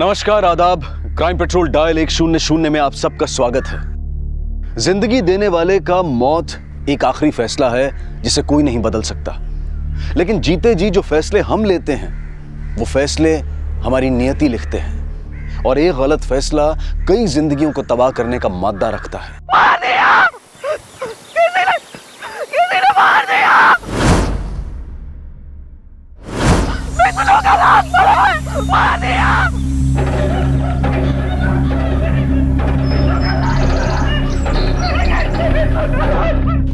नमस्कार, आदाब। Crime petrol dial 100 में आप सबका स्वागत है। जिंदगी देने वाले का मौत एक आखिरी फैसला है जिसे कोई नहीं बदल सकता, लेकिन जीते जी जो फैसले हम लेते हैं वो फैसले हमारी नियति लिखते हैं, और एक गलत फैसला कई जिंदगियों को तबाह करने का मादा रखता है। मार दिया! किसी ने मार दिया! बिट्टू का लाश पड़ा है! मार दिया!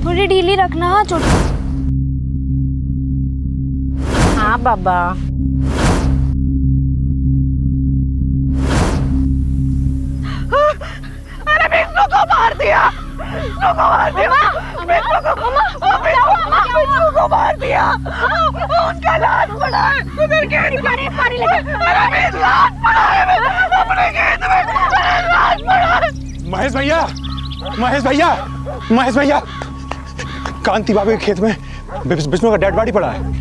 थोड़ी ढीली रखना चोट। हाँ बाबा। अरे बिट्टू को मार दिया! बिट्टू को मार दिया! बिट्टू को मार दिया! उनका लाश पड़ा है उधर गेट पे। अरे लाश पड़ा है अपने गेट में, लाश पड़ा है। महेश भैया, महेश भैया, महेश भैया, कांति बाबू के खेत में विष्णु का डेड बॉडी पड़ा है।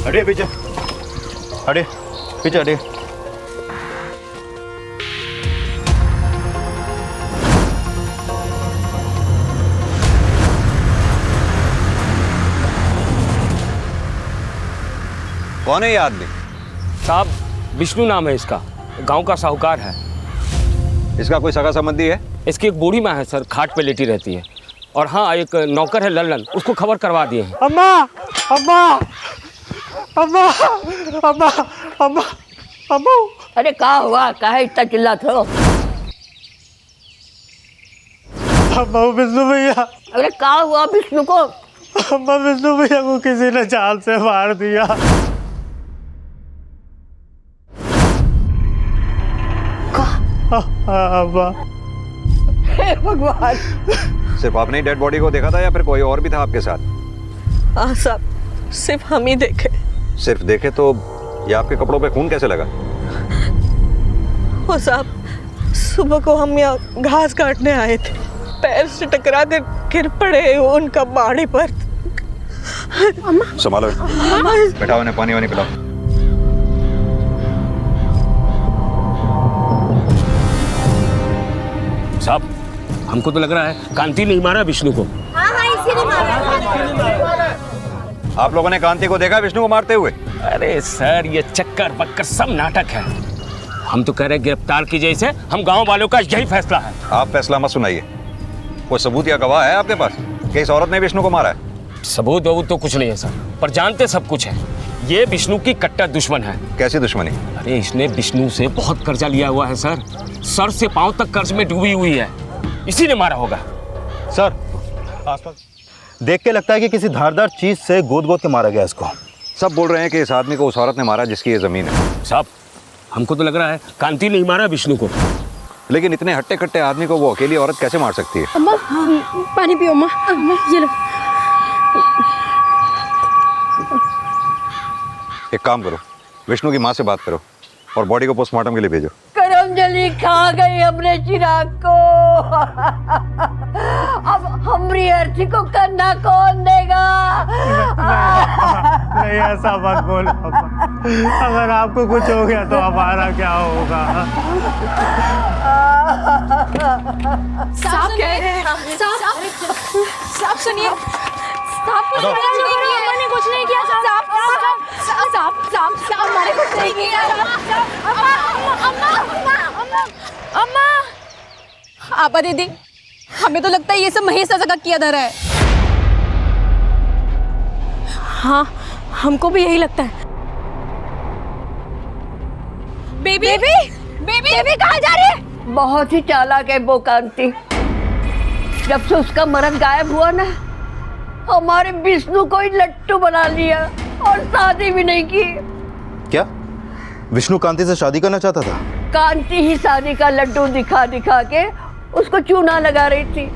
हटे पीछे, हटे पीछे, हटे। कौन है ये आदमी? साहब, विष्णु नाम है इसका, गांव का साहूकार है। इसका कोई सगा संबंधी है? इसकी एक बूढ़ी माँ है सर, खाट पे लेटी रहती है। और हाँ, एक नौकर है लल्लन, उसको खबर करवा दिए हैं। अम्मा, अम्मा, अम्मा, अम्मा, अम्मा, अम्मा। अरे क्या हुआ, काहे इतना चिल्लाते हो? अम्मा, विष्णु भैया। अरे क्या हुआ विष्णु को? अम्मा, विष्णु भैया को किसी ने चाल से मार दिया। अम्मा। हे भगवान। सिर्फ आपने ही डेड बॉडी को देखा था या फिर कोई और भी था आपके साथ? हाँ साहब, सिर्फ हम ही देखे। सिर्फ देखे तो ये आपके कपड़ों पे खून कैसे लगा? वो साहब, सुबह को हम यहाँ घास काटने आए थे, पैर से टकरा कर गिर पड़े उनका बाड़ी पर। संभालो, बैठाओ, उन्हें पानी वानी पिलाओ। साहब, हमको तो लग रहा है कांति ने ही मारा विष्णु को। हाँ हाँ, इसी ने मारा। आप लोगों ने कांति को देखा विष्णु को मारते हुए? अरे सर, ये चक्कर बक्कर सब नाटक है। हम तो कह रहे गिरफ्तार कीजिए इसे, हम गांव वालों का यही फैसला है। आप फैसला मत सुनाइए। कोई सबूत या गवाह है आपके पास कि इस औरत ने विष्णु को मारा है? सबूत वबूत तो कुछ नहीं है सर, पर जानते सब कुछ है। ये विष्णु की कट्टर दुश्मन है। कैसी दुश्मनी? अरे इसने विष्णु से बहुत कर्जा लिया हुआ है सर, सर से पांव तक कर्ज में डूबी हुई है। इसी ने मारा होगा। सर, आसपास देख के लगता है कि किसी धारदार चीज से गोद गोद के मारा गया इसको। सब बोल रहे हैं कि इस आदमी को उस औरत ने मारा जिसकी ये जमीन है। साहब, हमको तो लग रहा है कांति ने ही मारा विष्णु को। लेकिन इतने हट्टे कट्टे आदमी को वो अकेली औरत कैसे मार सकती है? अम्मा, पानी पियो अम्मा। ये लो। एक काम करो, विष्णु की माँ से बात करो और बॉडी को पोस्टमार्टम के लिए भेजो। करमजली खा गई हमने चिराग को। अब हमारी अर्थी को करना कौन देगा? नहीं, ऐसा मत बोलो अम्मा। अगर आपको कुछ हो गया तो हमारा क्या होगा? साहब कह रहे हैं। साहब सुनिए, साहब कुछ मैंने कुछ नहीं किया। साहब मैंने कुछ नहीं किया। अम्मा, आपा दीदी, हमें तो लगता है ये सब महेश का किया धरा है। हाँ, हमको भी यही लगता है। बेबी कहाँ जा रही है? बहुत ही चालाक है वो कांति। जब से उसका मरण गायब हुआ ना, हमारे विष्णु को ही लट्टू बना लिया और शादी भी नहीं की। क्या विष्णु कांति से शादी करना चाहता था? कांति ही शादी का लड्डू दिखा दिखा के उसको चूना लगा रही थी।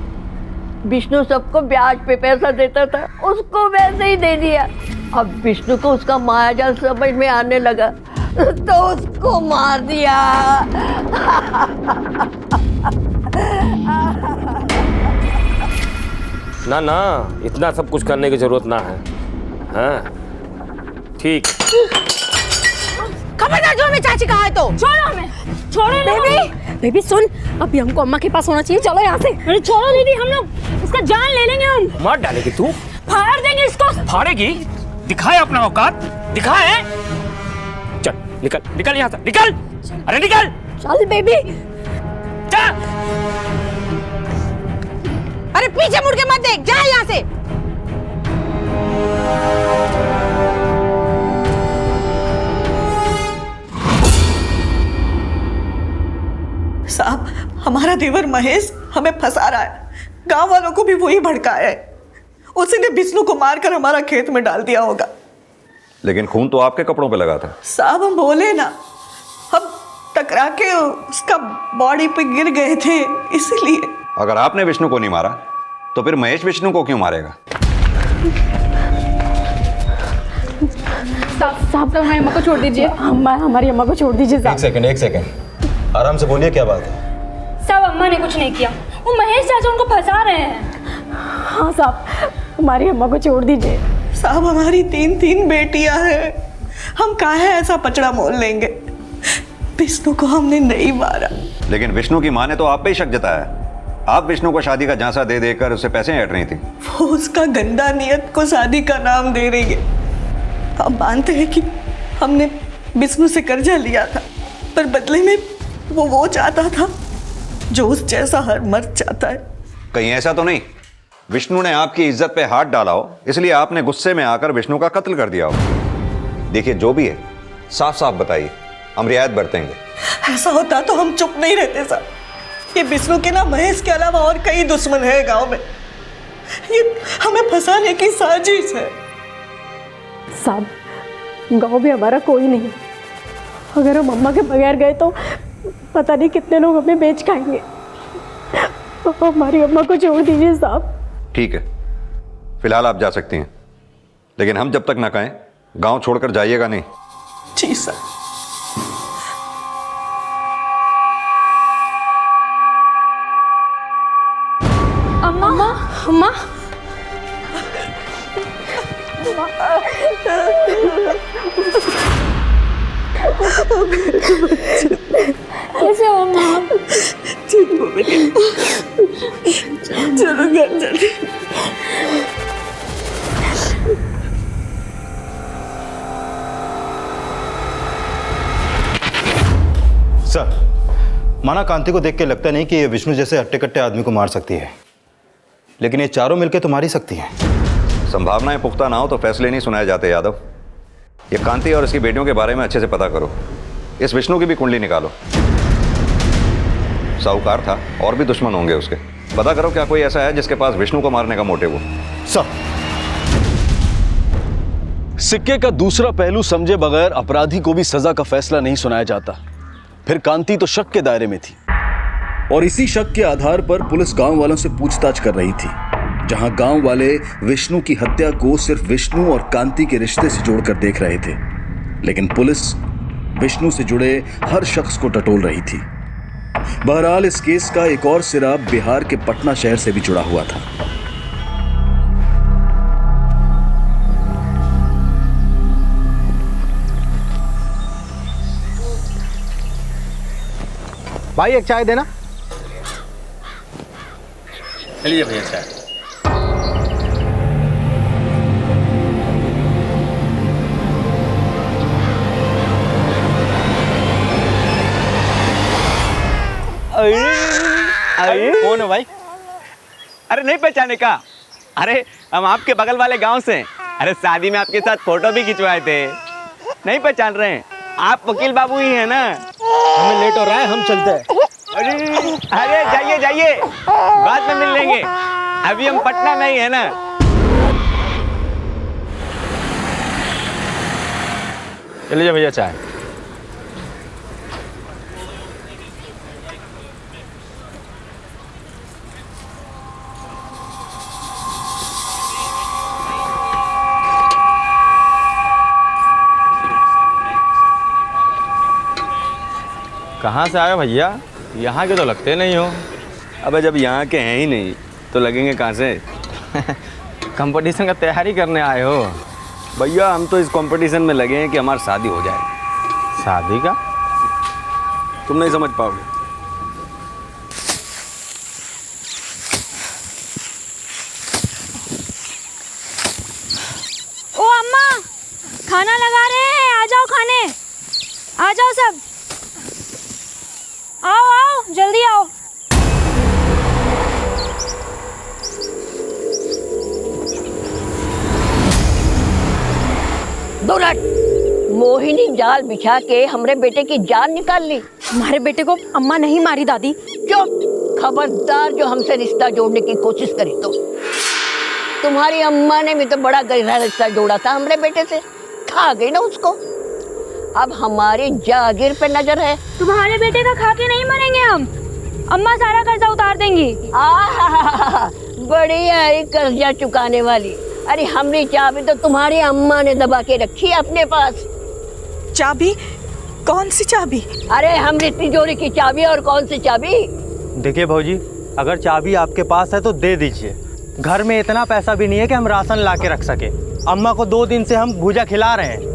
विष्णु सबको ब्याज पे पैसा देता था, उसको वैसे ही दे दिया। अब विष्णु को उसका मायाजाल समझ में आने लगा तो उसको मार दिया। ना ना, इतना सब कुछ करने की जरूरत ना है। हाँ ठीक। खबरदार जो हमें चाची कहा है तो छोड़ो हमें, छोड़ो बेबी। बेबी सुन, अभी हमको अम्मा के पास होना चाहिए, चलो यहाँ से। अरे छोड़ो दीदी, हम लोग इसका जान ले लेंगे। हम मार डालेगी तू? फाड़ देंगे इसको। फाड़ेगी? दिखाए अपना औकात, दिखाए। चल निकल, निकल यहाँ से, निकल। अरे निकल। चल बेबी। जा। अरे पीछे मुड़ के मत देख, जा यहाँ से। साहब, हमारा देवर महेश हमें फंसा रहा है। गांव वालों को भी वही भड़काया है। उसी ने विष्णु को मारकर हमारा खेत में डाल दिया होगा। लेकिन खून तो आपके कपड़ों पे लगा था। साहब हम बोले ना, हम टकरा के उसका बॉडी पे गिर गए थे, इसीलिए। अगर आपने विष्णु को नहीं मारा तो फिर महेश विष्णु को क्यों मारेगा? साहब तो हमारी अम्मा को छोड़ दीजिए। हमारी अम्मा को छोड़ दीजिए साहब। एक सेकंड आराम से बोलिए, क्या बात है? साहब अम्मा ने कुछ नहीं किया, वो महेश चाचा उनको फंसा रहे हैं। हाँ साहब, हमारी अम्मा को छोड़ दीजिए। साहब हमारी 3 बेटियां हैं, हम काहे ऐसा पचड़ा मोल लेंगे। विष्णु को हमने नहीं मारा। लेकिन विष्णु की माँ ने तो आप पे ही शक जताया। आप विष्णु को शादी का झांसा दे देकर उसे पैसे ऐंठ रही थी। वो उसका गंदा नियत को शादी का नाम दे रही है। हम मानते हैं कि हमने विष्णु से कर्जा लिया था, पर बदले में वो चाहता था जो उस जैसा हर मर्द चाहता है। कहीं ऐसा तो नहीं विष्णु ने आपकी इज्जत पे हाथ डाला हो, इसलिए आपने गुस्से में आकर विष्णु का कत्ल कर दिया हो? देखिए जो भी है साफ साफ बताइए, हम रियायत बरतेंगे। ऐसा होता तो हम चुप नहीं रहते साहब। ये विष्णु के ना महेश के अलावा और कई दुश्मन है गांव में। ये हमें फंसाने की साजिश है। साहब गांव में हमारा कोई नहीं, अगर हम अम्मा के बगैर गए तो पता नहीं कितने लोग हमें बेच खाएंगे। हमारी अम्मा को छोड़ दीजिए साहब। ठीक है, फिलहाल आप जा सकती हैं, लेकिन हम जब तक ना कहें गांव छोड़कर जाइएगा नहीं। जी सर। अम्मा अम्मा कैसे हो अम्मा? ठीक हो बेटे, चलो घर चले। सर, माना कांति को देख के लगता नहीं कि ये विष्णु जैसे हट्टे कट्टे आदमी को मार सकती है, लेकिन ये चारों मिलकर तो मार ही सकती हैं। संभावनाएं पुख्ता ना हो तो फैसले नहीं सुनाए जाते यादव। ये कांति और इसकी बेटियों के बारे में अच्छे से पता करो। इस विष्णु की भी कुंडली निकालो। साहूकार था, और भी दुश्मन होंगे उसके। पता करो क्या कोई ऐसा है जिसके पास विष्णु को मारने का मोटिव हो। सर, सिक्के का दूसरा पहलू समझे बगैर अपराधी को भी सजा का फैसला नहीं सुनाया जाता। फिर कांति तो शक के दायरे में थी, और इसी शक के आधार पर पुलिस गांव वालों से पूछताछ कर रही थी, जहां गांव वाले विष्णु की हत्या को सिर्फ विष्णु और कांति के रिश्ते से जोड़कर देख रहे थे। लेकिन पुलिस विष्णु से जुड़े हर शख्स को टटोल रही थी। बहरहाल इस केस का एक और सिरा बिहार के पटना शहर से भी जुड़ा हुआ था। भाई एक चाय देना। चलिए भैया चाय। अरे कौन है भाई? अरे नहीं पहचाने का? अरे हम आपके बगल वाले गांव से। अरे शादी में आपके साथ फोटो भी खिंचवाए थे। नहीं पहचान रहे हैं? आप वकील बाबू ही है ना? हमें लेट हो रहा है, हम चलते हैं। अरे जाइए जाइए, बाद में मिल लेंगे। अभी हम पटना में ही है ना। चलिए भैया चाय। कहाँ से आए हो भैया? यहाँ के तो लगते नहीं हो। अबे जब यहाँ के हैं ही नहीं तो लगेंगे कहाँ से? कंपटीशन का तैयारी करने आए हो? भैया हम तो इस कंपटीशन में लगे हैं कि हमारी शादी हो जाए। शादी का? तुम नहीं समझ पाओगे। ओ अम्मा, खाना लगा रहे हैं, आ जाओ खाने। आ जाओ सब, आओ आओ जल्दी आओ। दुलट, मोहिनी जाल बिछा के हमरे बेटे की जान निकाल ली। हमारे बेटे को अम्मा नहीं मारी दादी। चुप, खबरदार जो हमसे रिश्ता जोड़ने की कोशिश करी तो। तुम्हारी अम्मा ने भी तो बड़ा गहरा रिश्ता जोड़ा था हमरे बेटे से, खा गई ना उसको। अब हमारी जागीर पे नजर है। तुम्हारे बेटे का खा के नहीं मरेंगे हम, अम्मा सारा कर्जा उतार देंगी। आहा, बढ़िया है कर्जा चुकाने वाली। अरे हमने चाबी तो तुम्हारी अम्मा ने दबा के रखी है अपने पास। चाबी? कौन सी चाबी? अरे हमने तिजोरी की चाबी, और कौन सी चाबी? देखिए भाऊजी, अगर चाबी आपके पास है तो दे दीजिए। घर में इतना पैसा भी नहीं है कि हम राशन ला के रख सके। अम्मा को 2 दिन से हम भूजा खिला रहे हैं।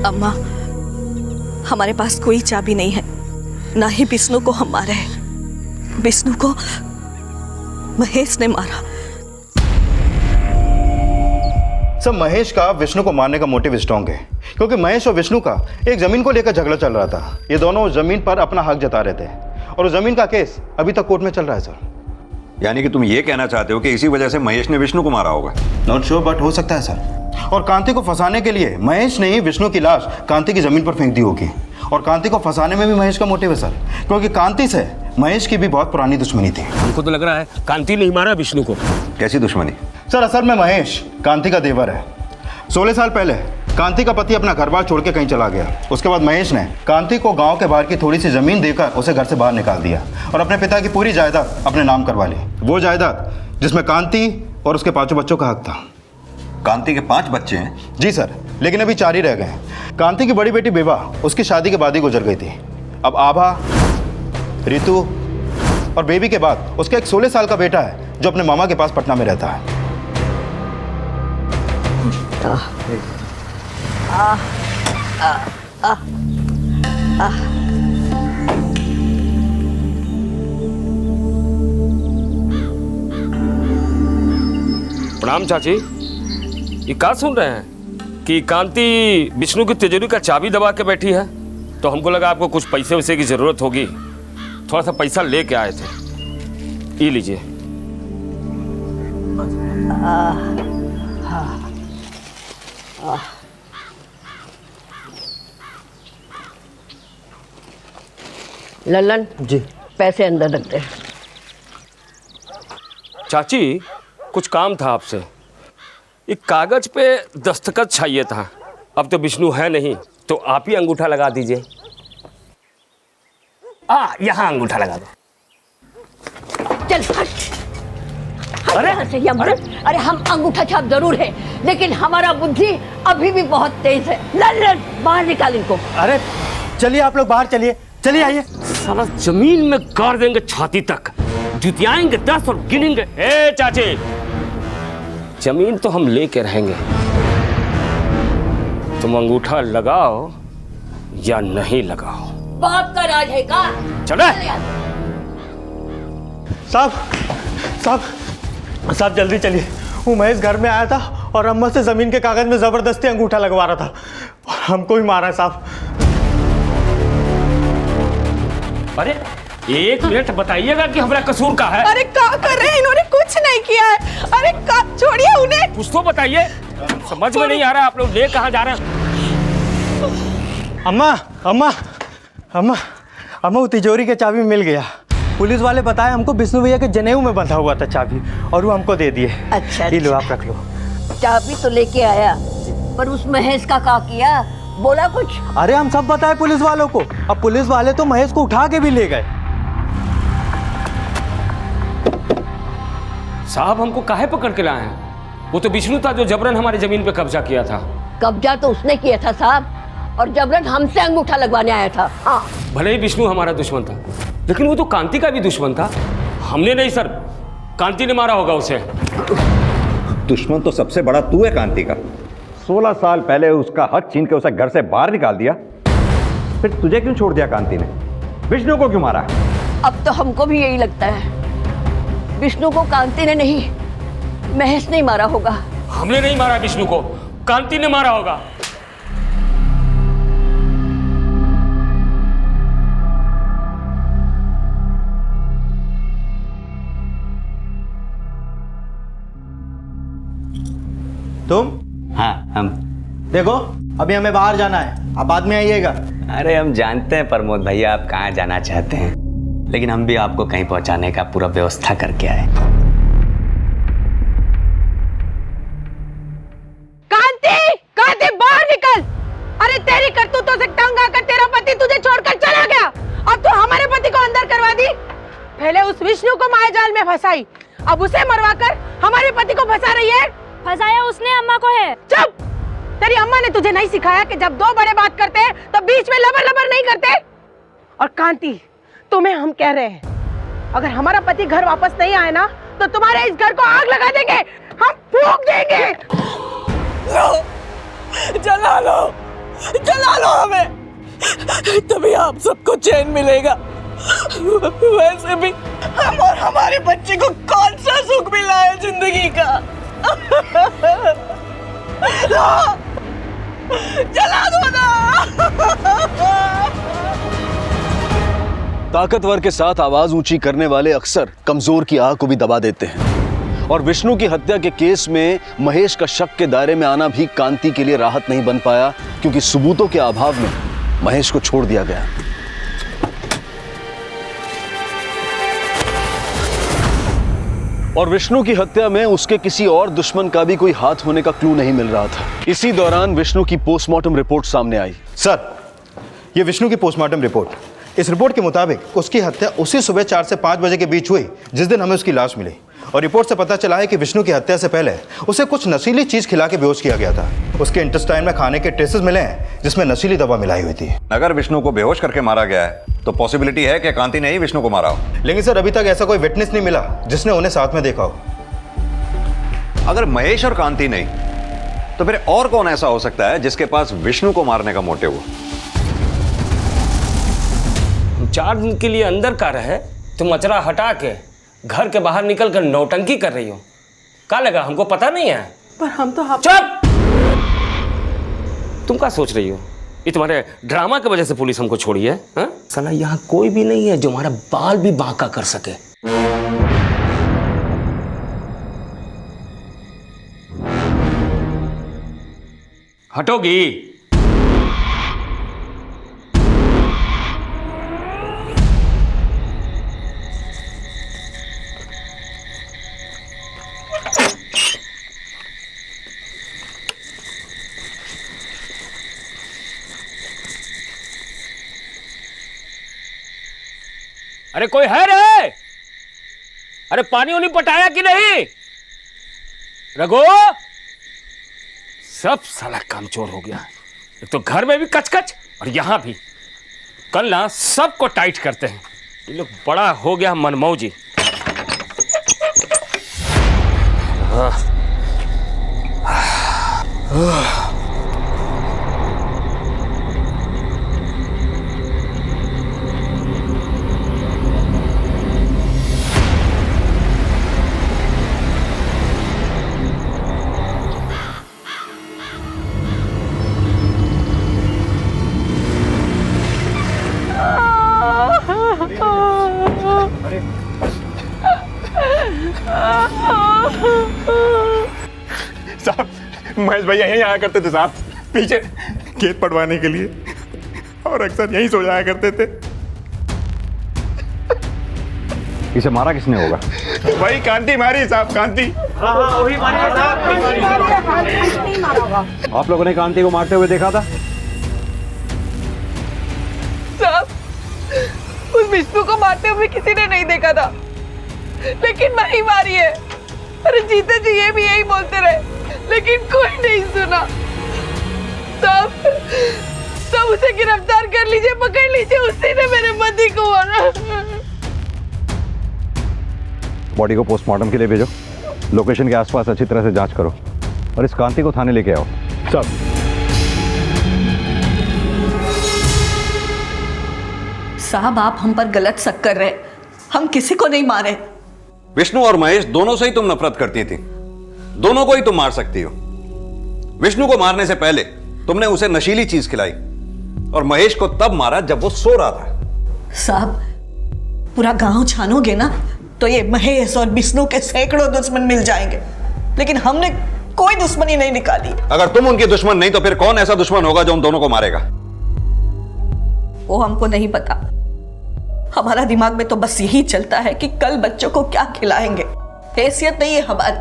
अम्मा, हमारे पास कोई चाबी नहीं है, ना ही विष्णु को हम मारे हैं। विष्णु को महेश ने मारा। सब महेश का विष्णु को मारने का मोटिव स्ट्रॉन्ग है, क्योंकि महेश और विष्णु का एक जमीन को लेकर झगड़ा चल रहा था। ये दोनों जमीन पर अपना हक जता रहे थे और उस जमीन का केस अभी तक कोर्ट में चल रहा है सर। यानी कि तुम ये कहना चाहते हो कि इसी वजह से महेश ने विष्णु को मारा होगा? नॉट श्योर, बट हो सकता है सर। और कांति को फंसाने के लिए महेश ने ही विष्णु की लाश कांति की जमीन पर फेंक दी होगी। और कांति को फंसाने में भी महेश का मोटिव है सर, क्योंकि कांति से महेश की भी बहुत पुरानी दुश्मनी थी। हमको तो लग रहा है कांति नहीं मारा विष्णु को। कैसी दुश्मनी? सर असल में महेश कांति का देवर है। 16 साल पहले कांति का पति अपना घर बार छोड़ के कहीं चला गया। उसके बाद महेश ने कांति को गांव के बाहर की थोड़ी सी जमीन देकर उसे घर से बाहर निकाल दिया और अपने पिता की पूरी जायदाद अपने नाम करवा ली। वो जायदाद जिसमें कांति और उसके 5 बच्चों का हक था। कांति के 5 बच्चे हैं? जी सर, लेकिन अभी 4 ही रह गए। कांति की बड़ी बेटी बेबा उसकी शादी के बाद ही गुजर गई थी। अब आभा, रितु और बेबी के बाद उसका एक 16 साल का बेटा है जो अपने मामा के पास पटना में रहता है। प्रणाम चाची। ये क्या सुन रहे हैं कि कांति विष्णु की तिजोरी का चाबी दबा के बैठी है? तो हमको लगा आपको कुछ पैसे वैसे की जरूरत होगी, थोड़ा सा पैसा लेके आए थे। ये लीजिए। लल्लन जी। पैसे अंदर रखते हैं। चाची कुछ काम था आपसे। एक कागज पे दस्तखत चाहिए था। अब तो विष्णु है नहीं, तो आप ही अंगूठा लगा दीजिए। यहाँ अंगूठा लगा दो। चल हट। अरे अरे हम अंगूठा छाप जरूर है, लेकिन हमारा बुद्धि अभी भी बहुत तेज है। लल्लन बाहर निकाल इनको। अरे चलिए आप लोग बाहर चलिए, चलिए आइए। साला जमीन में गाड़ देंगे छाती तक, जुतियाएंगे 10 और गिनेंगे। ए चाची, जमीन तो हम लेके रहेंगे, तुम अंगूठा लगाओ या नहीं लगाओ। बाप का राज है का? चले। साहब जल्दी चलिए। वो महेश घर में आया था और अम्मा से जमीन के कागज में जबरदस्ती अंगूठा लगवा रहा था और हमको ही मारा है साहब। अरे 1 मिनट बताइएगा कि हमारा कसूर का है। अरे क्या कर रहे हैं? इन्होंने कुछ नहीं किया है। अरे छोड़िए उन्हें। कुछ तो बताइए, समझ में नहीं आ रहा आप लोग ले कहाँ जा रहे हैं। अम्मा अम्मा अम्मा अम्मा, वो तिजोरी के चाबी मिल गया। पुलिस वाले बताए हमको विष्णु भैया के जनेऊ में बंधा हुआ था चाबी, और वो हमको दे दिए। अच्छा, ये लो आप रख लो। चाबी तो लेके आया, पर उस महेश का क्या किया? बोला कुछ? अरे हम सब बताए पुलिस वालों को। अब पुलिस वाले तो महेश को उठा के भी ले गए। साहब हमको काहे पकड़ के लाए हैं? वो तो विष्णु था जो जबरन हमारी जमीन पे कब्जा किया था। कब्जा तो उसने किया था साहब, और जबरन हमसे अंगूठा लगवाने आया था। हाँ, भले ही विष्णु हमारा दुश्मन था, लेकिन वो तो कांति का भी दुश्मन था। हमने नहीं सर, कांति ने मारा होगा उसे। दुश्मन तो सबसे बड़ा तू है कांति का। 16 साल पहले उसका हक छीन के उसे घर से बाहर निकाल दिया, फिर तुझे क्यों छोड़ दिया कांति ने? विष्णु को क्यों मारा? अब तो हमको भी यही लगता है, विष्णु को कांति ने नहीं, महेश ने मारा होगा। हमने नहीं मारा विष्णु को, कांति ने मारा होगा। तुम? हाँ हम। देखो अभी हमें बाहर जाना है, आप बाद में आइएगा। अरे हम जानते हैं प्रमोद भैया आप कहाँ जाना चाहते हैं, लेकिन हम भी आपको कहीं पहुंचाने का पूरा व्यवस्था करके आए। कांति, कांति बाहर निकल। अरे तेरी करतूतों से तंग आकर तेरा पति तुझे छोड़कर चला गया, अब तो हमारे पति को अंदर करवा दी। पहले उस विष्णु को मायाजाल में फंसाई, अब उसे मरवाकर हमारे पति को फंसा रही है। फंसाया उसने अम्मा को है। चुप! तेरी अम्मा ने तुझे नहीं सिखाया कि जब दो बड़े बात करते हैं तो बीच में लबर लबर नहीं करते? और कांति, तुम्हें हम कह रहे हैं, अगर हमारा पति घर वापस नहीं आए ना तो तुम्हारे इस घर को आग लगा देंगे, हम फूंक देंगे। जला लो, जला लो हमें, तभी आप सबको चैन मिलेगा। वैसे भी हम और हमारे बच्चे को कौन सा सुख मिला है जिंदगी का? जला दो ना। ताकतवर के साथ आवाज ऊंची करने वाले अक्सर कमजोर की आह को भी दबा देते हैं, और विष्णु की हत्या के केस में महेश का शक के दायरे में आना भी कांति के लिए राहत नहीं बन पाया, क्योंकि सबूतों के अभाव में महेश को छोड़ दिया गया। और विष्णु की हत्या में उसके किसी और दुश्मन का भी कोई हाथ होने का क्लू नहीं मिल रहा था। इसी दौरान विष्णु की पोस्टमार्टम रिपोर्ट सामने आई। सर, ये विष्णु की पोस्टमार्टम रिपोर्ट। इस रिपोर्ट के मुताबिक उसकी हत्या उसी सुबह 4 से 5 बजे के बीच हुई जिस दिन हमें उसकी लाश मिली, और रिपोर्ट से पता चला है कि विष्णु की हत्या से पहले उसे कुछ नशीली चीज खिला के बेहोश किया गया था। उसके इंटेस्टाइन में खाने के ट्रेसेस मिले हैं जिसमें नशीली दवा मिलाई हुई थी। अगर विष्णु को बेहोश करके मारा गया है तो पॉसिबिलिटी है कि कांति ने ही विष्णु को मारा हो। लेकिन सर, अभी तक ऐसा कोई विटनेस नहीं मिला जिसने उन्हें साथ में देखा हो। अगर महेश और कांति नहीं, तो फिर और कौन ऐसा हो सकता है जिसके पास विष्णु को मारने का मोटिव हो? 4 दिन के लिए अंदर का रहे, तुम अचरा हटा के घर के बाहर निकल कर नौटंकी कर रही हो। क्या लगा हमको पता नहीं है? पर हम तो चुप! तुम क्या सोच रही हो? ये तुम्हारे ड्रामा की वजह से पुलिस हमको छोड़ी है? हाँ? साला यहाँ कोई भी नहीं है जो हमारा बाल भी बांका कर सके। हटोगी? अरे कोई है रे? अरे पानी उन्हीं पटाया कि नहीं? रघु, सब साला कामचोर हो गया। एक तो घर में भी कचकच और यहां भी। कल ना सबको टाइट करते हैं। ये लोग बड़ा हो गया मनमौजी। साहब, महेश भैया यहीं आया करते थे साहब, पीछे खेत पटवाने के लिए, और अक्सर यहीं सो जाया करते थे। इसे मारा किसने होगा? वही कांति मारी साहब, कांति। हाँ, वही मारी साहब। आप लोगों ने कांति को मारते हुए देखा था? विष्णु को मारते हुए किसी ने नहीं देखा था, लेकिन मैं ही मारी है। अरे जीते जी ये भी यही बोलते रहे, लेकिन कोई नहीं सुना। सब उसे गिरफ्तार कर लीजिए, पकड़ लीजिए, उसी ने मेरे पति को मारा। बॉडी को पोस्टमार्टम के लिए भेजो, लोकेशन के आसपास अच्छी तरह से जांच करो और इस कांति को थाने लेके आओ। सब साहब आप हम पर गलत शक कर रहे हैं, हम किसी को नहीं मारे। विष्णु और महेश दोनों से ही तुम नफरत करती थी, दोनों को ही तुम मार सकती हो। विष्णु को मारने से पहले तुमने उसे नशीली चीज खिलाई और महेश को तब मारा जब वो सो रहा था। साहब पूरा गांव छानोगे ना तो ये महेश और विष्णु के सैकड़ों दुश्मन मिल जाएंगे, लेकिन हमने कोई दुश्मनी नहीं निकाली। अगर तुम उनके दुश्मन नहीं तो फिर कौन ऐसा दुश्मन होगा जो उन दोनों को मारेगा? वो हमको नहीं पता। हमारा दिमाग में तो बस यही चलता है कि कल बच्चों को क्या खिलाएंगे। हैसियत नहीं है हमारी,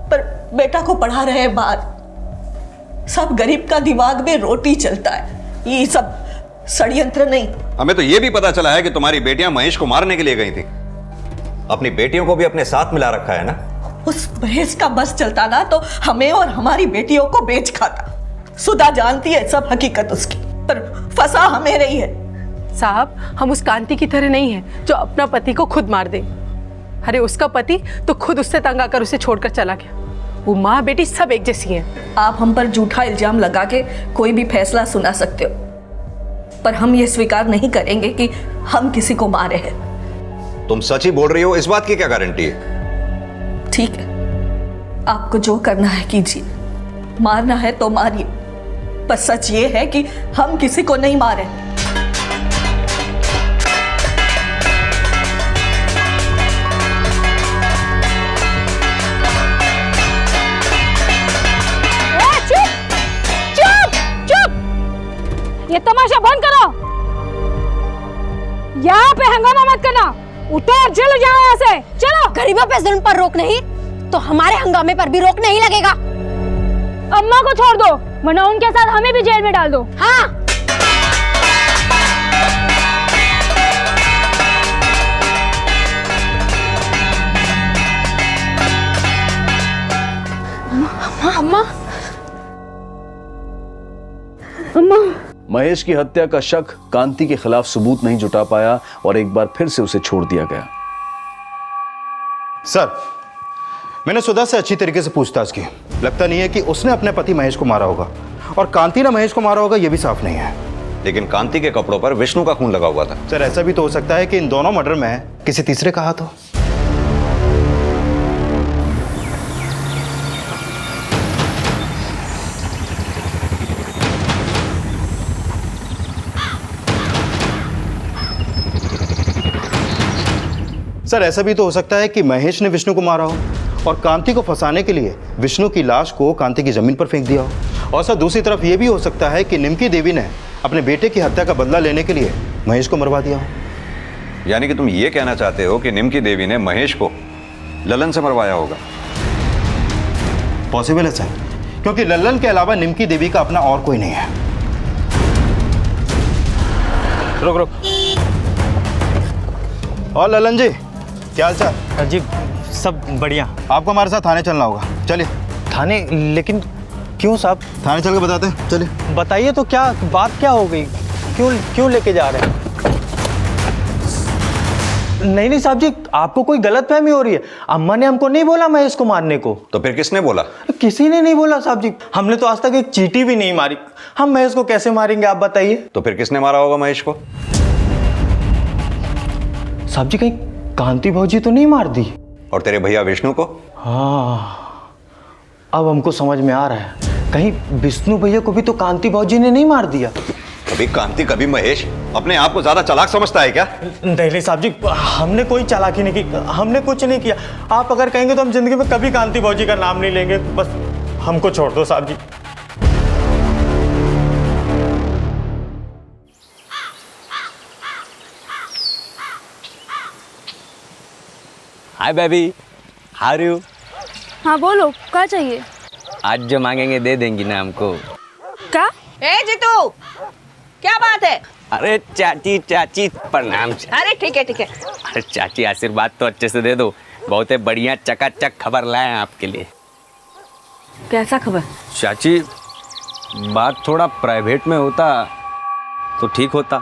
पर बेटा को पढ़ा रहे हैं बाहर। सब गरीब का दिमाग में रोटी चलता है, ये सब षड्यंत्र नहीं। हमें तो यह भी पता चला है कि तुम्हारी बेटियां महेश को मारने के लिए गई थी। अपनी बेटियों को भी अपने साथ मिला रखा है ना? उस महेश का बस चलता ना तो हमें और हमारी बेटियों को बेच खाता। सुधा जानती है सब हकीकत उसकी, पर फंसा हमें रही है। साहब हम उस कांति की तरह नहीं है जो अपना पति को खुद मार दे। अरे उसका पति तो खुद उससे तंग आकर उसे छोड़कर चला गया। वो माँ बेटी सब एक जैसी हैं। आप हम पर झूठा इल्जाम लगा के कोई भी फैसला सुना सकते हो, पर हम ये स्वीकार नहीं करेंगे कि हम किसी को मारे हैं। तुम सच ही बोल रही हो, इस बात की क्या गारंटी है? ठीक है, आपको जो करना है कीजिए, मारना है तो मारिए, पर सच ये है कि हम किसी को नहीं मारे। ये तमाशा बंद करो, यहाँ पे हंगामा मत करना। उठो और चलो जाओ यहाँ से, चलो। गरीबों पे जुल्म पर रोक नहीं तो हमारे हंगामे पर भी रोक नहीं लगेगा। अम्मा को छोड़ दो, वरना उनके साथ हमें भी जेल में डाल दो। हाँ अम्मा, अम्मा। महेश की हत्या का शक कांति के खिलाफ सबूत नहीं जुटा पाया और एक बार फिर से उसे छोड़ दिया गया। सर, मैंने सुधा से अच्छी तरीके से पूछताछ की, लगता नहीं है कि उसने अपने पति महेश को मारा होगा, और कांति ने महेश को मारा होगा यह भी साफ नहीं है। लेकिन कांति के कपड़ों पर विष्णु का खून लगा हुआ था। सर, ऐसा भी तो हो सकता है कि इन दोनों मर्डर में किसी तीसरे का हाथ हो। सर, ऐसा भी तो हो सकता है कि महेश ने विष्णु को मारा हो और कांति को फंसाने के लिए विष्णु की लाश को कांति की जमीन पर फेंक दिया हो। और सर, दूसरी तरफ यह भी हो सकता है कि निमकी देवी ने अपने बेटे की हत्या का बदला लेने के लिए महेश को मरवा दिया हो। यानी कि तुम ये कहना चाहते हो कि निमकी देवी ने महेश को ललन से मरवाया होगा? पॉसिबल है सर, क्योंकि ललन के अलावा निमकी देवी का अपना और कोई नहीं है। रुक रुक। और ललन जी, क्या हाल चाल? जी सब बढ़िया। आपको हमारे साथ थाने चलना होगा, चलिए। थाने? लेकिन क्यों साहब? थाने चल के बताते हैं, चलिए। बताइए तो, क्या बात क्या हो गई? क्यों लेके जा रहे हैं? नहीं साहब जी, आपको कोई गलतफहमी हो रही है। अम्मा ने हमको नहीं बोला महेश को मारने को। तो फिर किसने बोला? किसी ने नहीं बोला साहब जी, हमने तो आज तक एक चींटी भी नहीं मारी। हम महेश को कैसे मारेंगे आप बताइए? तो फिर किसने मारा होगा महेश को? साहब जी, कहीं कांति भौजी तो नहीं मार दी? और तेरे भैया विष्णु को? हाँ, अब हमको समझ में आ रहा है, कहीं विष्णु भैया को भी तो कांति भौजी ने नहीं मार दिया। कभी कांति कभी महेश, अपने आप को ज्यादा चालाक समझता है क्या? नहीं साहब जी, हमने कोई चालाकी नहीं की, हमने कुछ नहीं किया। आप अगर कहेंगे तो हम जिंदगी में कभी कांति भौजी का नाम नहीं लेंगे। बस हमको छोड़ दो साहब जी। Hi baby, how are you? हाँ बोलो, क्या चाहिए? आज जो मांगेंगे दे देंगी ना हमको? क्या? ए जीतू, क्या बात है? अरे चाची चाची प्रणाम। अरे ठीक है ठीक है। अरे चाची आशीर्वाद तो अच्छे से दे दो, बहुत ही बढ़िया चकाचक खबर लाए हैं आपके लिए। कैसा खबर? चाची बात थोड़ा प्राइवेट में होता तो ठीक होता।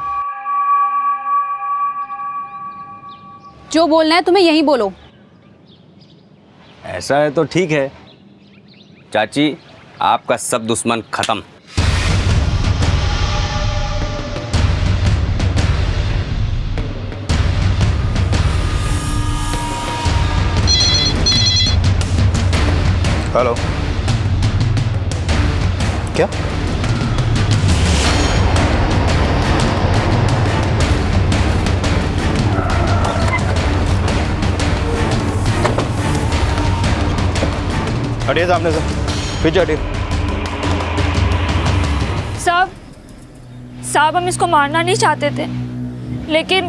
जो बोलना है तुम्हें यही बोलो। ऐसा है तो ठीक है चाची, आपका सब दुश्मन खत्म। हेलो, क्या? हटिए सामने से, पीछे हटिए। साहब हम इसको मारना नहीं चाहते थे, लेकिन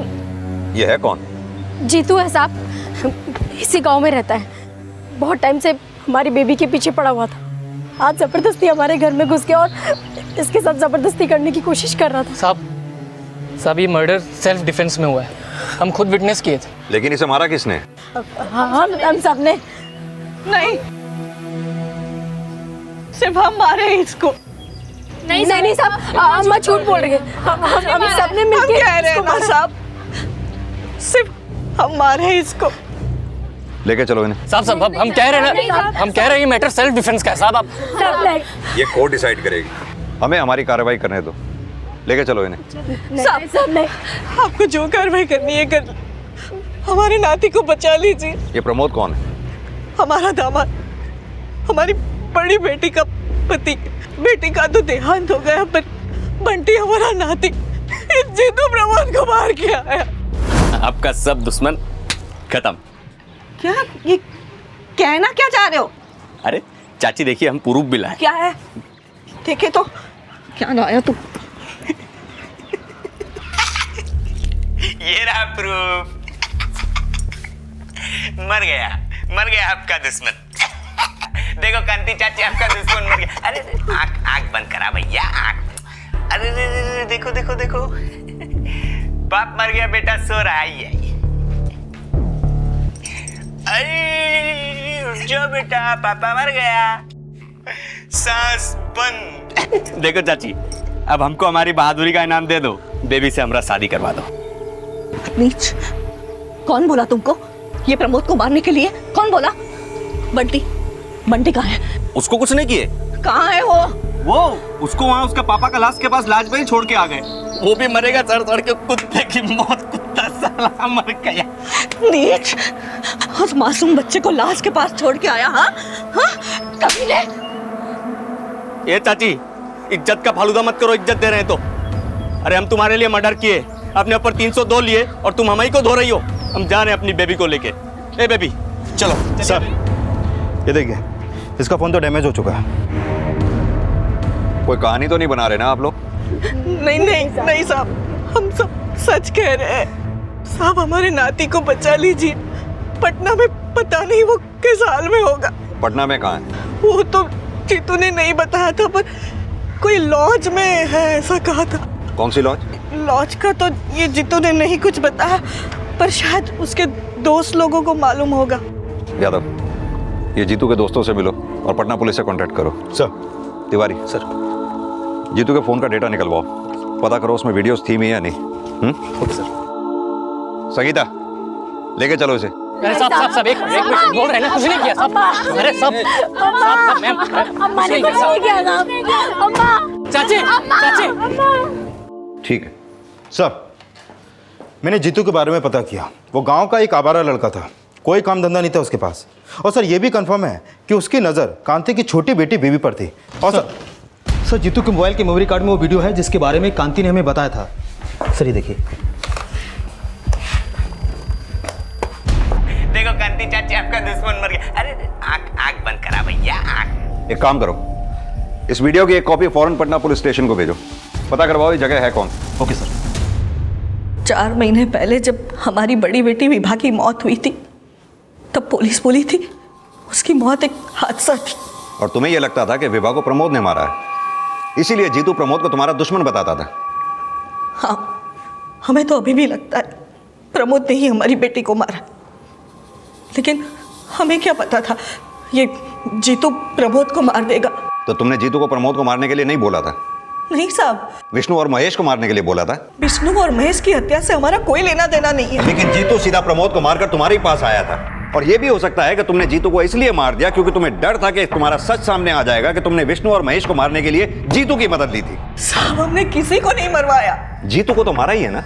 ये है कौन? जीतू है साहब, इसी गांव में रहता है। बहुत टाइम से हमारी बेबी के पीछे पड़ा हुआ था। आज जबरदस्ती हमारे घर में घुस गया और इसके साथ जबरदस्ती करने की कोशिश कर रहा था। साहब ये मर्डर सेल्फ डिफेंस में हुआ है, हम खुद विटनेस किए थे। लेकिन इसे मारा किसने? हाँ हम सब ने। नहीं, सिर्फ हम मारे इसको। नहीं साहब, अम्मा झूठ बोल रही है। हम सब ने मिलकर कह रहे हैं ना साहब, सिर्फ हम मारे इसको। लेके चलो इन्हें। साहब हम कह रहे हैं ना, हम कह रहे हैं ये मैटर सेल्फ डिफेंस का है साहब। आप ये कोर्ट डिसाइड करेगी, हमें हमारी कार्रवाई करने दो। लेके चलो इन्हें। साहब नहीं, आपको जो कार्रवाई करनी है कर, हमारे नाती को बचा लीजिए। ये प्रमोद कौन है? हमारा दामाद, हमारी बड़ी बेटी का पति। बेटी का तो देहांत हो गया, पर बंटी हमारा नाती जीतू प्रमोद को मार के आया। आपका सब दुश्मन खत्म। क्या ये कहना क्या चाह रहे हो? अरे चाची देखिए, हम प्रूफ भी लाए। क्या है देखे तो, क्या लाया तू? ये रहा प्रूफ। मर गया आपका दुश्मन। देखो कांति चाची, आपका दुश्मन मर गया। अरे आंख बंद करा भैया, आंख। अरे देखो देखो देखो, बाप मर गया, बेटा सो रहा है। अरे उठ जाओ बेटा, पापा मर गया। सांस बंद। देखो चाची, अब हमको हमारी बहादुरी का इनाम दे दो, बेबी से हमारा शादी करवा दो। नीच, कौन बोला तुमको ये प्रमोद को मारने के लिए? कौन बोला? बंटी कहाँ है? उसको कुछ नहीं किए। कहाँ है वो उसको वहाँ उसका पापा का लाश के पास लाज पे ही छोड़ के आ गए। वो भी मरेगा सड़ के कुत्ते की मौत। कुत्ता साला मर गया। नीच, उस मासूम बच्चे को लाश के पास छोड़ के आया। हाँ कमीने। ये चाची, इज्जत का फालूदा मत करो, इज्जत दे रहे हैं तो। अरे हम तुम्हारे लिए मर्डर किए, अपने ऊपर 302 लिए और तुम हमारी को धो रही हो। हम जा रहे हैं अपनी बेबी को लेके। ए बेबी चलो। सर ये देखिए, इसका फोन तो डैमेज हो चुका है। कोई कहानी तो नहीं बना रहे ना आप लोग? नहीं साहब, हम सब सच कह रहे हैं। साहब हमारे नाती को बचा लीजिए। पटना में पता नहीं वो किस हाल में होगा। पटना में कहाँ है? वो तो जीतू ने नहीं बताया था, पर कोई लॉज में है ऐसा कहा था। कौन सी लॉज? लॉज का तो ये जीतू ने नहीं कुछ बताया, पर शायद उसके दोस्त लोगों को मालूम होगा। यादव, ये जीतू के दोस्तों से मिलो और पटना पुलिस से कांटेक्ट करो। सर। तिवारी सर, जीतू के फोन का डेटा निकलवाओ, पता करो उसमें वीडियोस थी भी या नहीं। Okay sir. संगीता, लेके चलो इसे। अरे साहब एक मिनट बोल रहे हैं ना, कुछ नहीं किया साहब। अरे साहब मैम, अम्मा ने कुछ नहीं किया साहब। अम्मा, चाची। ठीक है सर, मैंने जीतू के बारे में पता किया। वो गांव का एक आवारा लड़का था, कोई काम धंधा नहीं था उसके पास। और सर ये भी कंफर्म है कि उसकी नज़र कांति की छोटी बेटी बेबी पर थी। और सर जीतू के मोबाइल के मेमोरी कार्ड में वो वीडियो है जिसके बारे में कांति ने हमें बताया था। सर ये देखिए। देखो कांति चाची, आपका दुश्मन मर गया। अरे आंख बंद करा भैया, आंख। एक काम करो, इस वीडियो की एक कॉपी फौरन पटना पुलिस स्टेशन को भेजो, पता करवाओ ये जगह है कौन। Okay sir. 4 महीने पहले जब हमारी बड़ी बेटी विभा की मौत हुई थी, तब पुलिस बोली थी उसकी मौत एक हादसा थी। और तुम्हें यह लगता था कि विभा को प्रमोद ने मारा है, इसीलिए जीतू प्रमोद को तुम्हारा दुश्मन बताता था। हाँ, हमें तो अभी भी लगता है प्रमोद ने ही हमारी बेटी को मारा, लेकिन हमें क्या पता था ये जीतू प्रमोद को मार देगा। तो तुमने जीतू को प्रमोद को मारने के लिए नहीं बोला था? नहीं साहब, विष्णु और महेश को मारने के लिए बोला था। विष्णु और महेश की हत्या से हमारा कोई लेना देना नहीं है। लेकिन जीतू सीधा प्रमोद को मारकर तुम्हारे पास आया था, और यह भी हो सकता है कि तुमने जीतू को इसलिए मार दिया क्योंकि तुम्हें डर था कि तुम्हारा सच सामने आ जाएगा कि तुमने विष्णु और महेश को मारने के लिए जीतू की मदद ली थी। साहब, हमने किसी को नहीं मरवाया। जीतू को तो मारा ही है ना।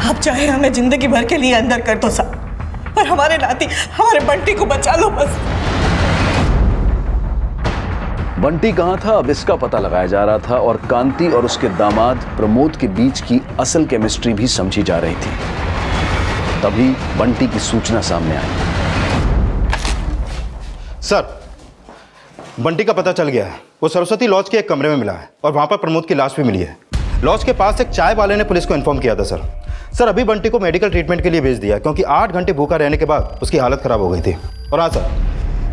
आप चाहे हमें जिंदगी भर के लिए अंदर कर दो साहब, पर हमारे नाती, हमारे बंटी को बचा लो बस। बंटी कहाँ था, अब इसका पता लगाया जा रहा था, और कांति और उसके दामाद प्रमोद के बीच की असल केमिस्ट्री भी समझी जा रही थी। तभी बंटी की सूचना सामने आई। सर, बंटी का पता चल गया है। वो सरस्वती लॉज के एक कमरे में मिला है और वहां पर प्रमोद की लाश भी मिली है। लॉज के पास एक चाय वाले ने पुलिस को इन्फॉर्म किया था सर। अभी बंटी को मेडिकल ट्रीटमेंट के लिए भेज दिया क्योंकि 8 घंटे भूखा रहने के बाद उसकी हालत खराब हो गई थी। और हाँ सर,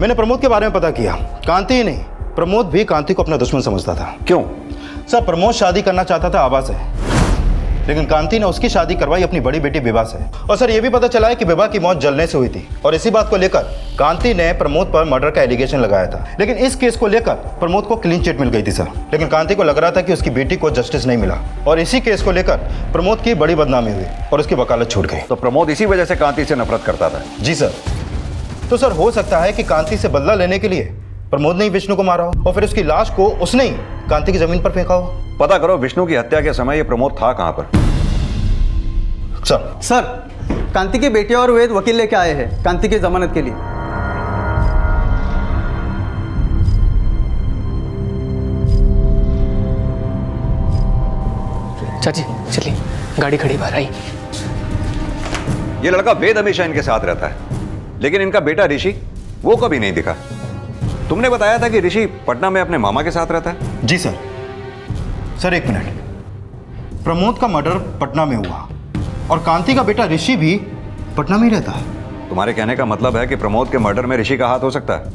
मैंने प्रमोद के बारे में पता किया। कांति ही नहीं, प्रमोद भी कांति को अपना दुश्मन समझता था। क्यों? सर, प्रमोद शादी करना चाहता था आभा से, लेकिन कांति ने उसकी शादी करवाई अपनी बड़ी बेटी विभा से। और सर, ये भी पता चला है कि विभा की मौत जलने से हुई थी, और इसी बात को लेकर कांति ने प्रमोद पर मर्डर का एलिगेशन लगाया था। लेकिन इस केस को लेकर प्रमोद को क्लीन चिट मिल गई थी सर, लेकिन कांति को लग रहा था कि उसकी बेटी को जस्टिस नहीं मिला, और इसी केस को लेकर प्रमोद की बड़ी बदनामी हुई और उसकी वकालत छूट गई। तो प्रमोद इसी वजह से कांति से नफरत करता था? जी सर। तो सर, हो सकता है कि कांति से बदला लेने के लिए प्रमोद ने ही विष्णु को मारा हो, और फिर उसकी लाश को उसने ही कांति की जमीन पर फेंका हो। पता करो विष्णु की हत्या के समय ये प्रमोद था कहां पर। सर, कांति के बेटे और वेद वकील लेके आए हैं कांति की जमानत के लिए। चाची चलिए, गाड़ी खड़ी बाहर आई। ये लड़का वेद हमेशा इनके साथ रहता है, लेकिन इनका बेटा ऋषि वो कभी नहीं दिखा। तुमने बताया था कि ऋषि पटना में अपने मामा के साथ रहता है। जी सर। सर, एक मिनट, प्रमोद का मर्डर पटना में हुआ और कांति का बेटा ऋषि भी पटना में ही रहता है। तुम्हारे कहने का मतलब है कि प्रमोद के मर्डर में ऋषि का हाथ हो सकता है?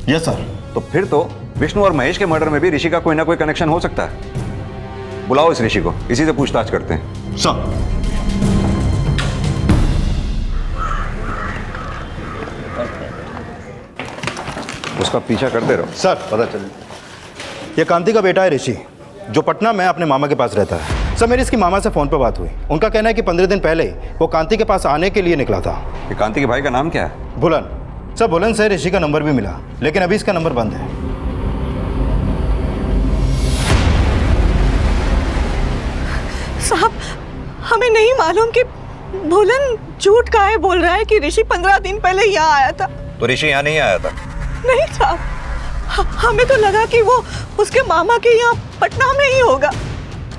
Yes sir. तो फिर तो विष्णु और महेश के मर्डर में भी ऋषि का कोई ना कोई कनेक्शन हो सकता है। बुलाओ इस ऋषि को, इसी से पूछताछ करते हैं। सर। उसका पीछा करते रहो। सर, पता चले ये कांति का बेटा है ऋषि, जो पटना में अपने मामा के पास रहता है। सर, मेरी इसकी मामा से फोन पर बात हुई। उनका कहना है कि 15 दिन पहले वो कांति के पास आने के लिए निकला था। ये कांति के भाई का नाम क्या है? बुलन। सर, बुलन से ऋषि का नंबर भी मिला, लेकिन अभी इसका नंबर बंद है। साहब, हमें नहीं मालूम कि बुलन झूठ काहे बोल रहा है कि ऋषि 15 दिन पहले यहाँ आया था। तो ऋषि यहाँ नहीं आया था? नहीं साहब, हमें तो लगा कि वो उसके मामा के यहाँ पटना में ही होगा।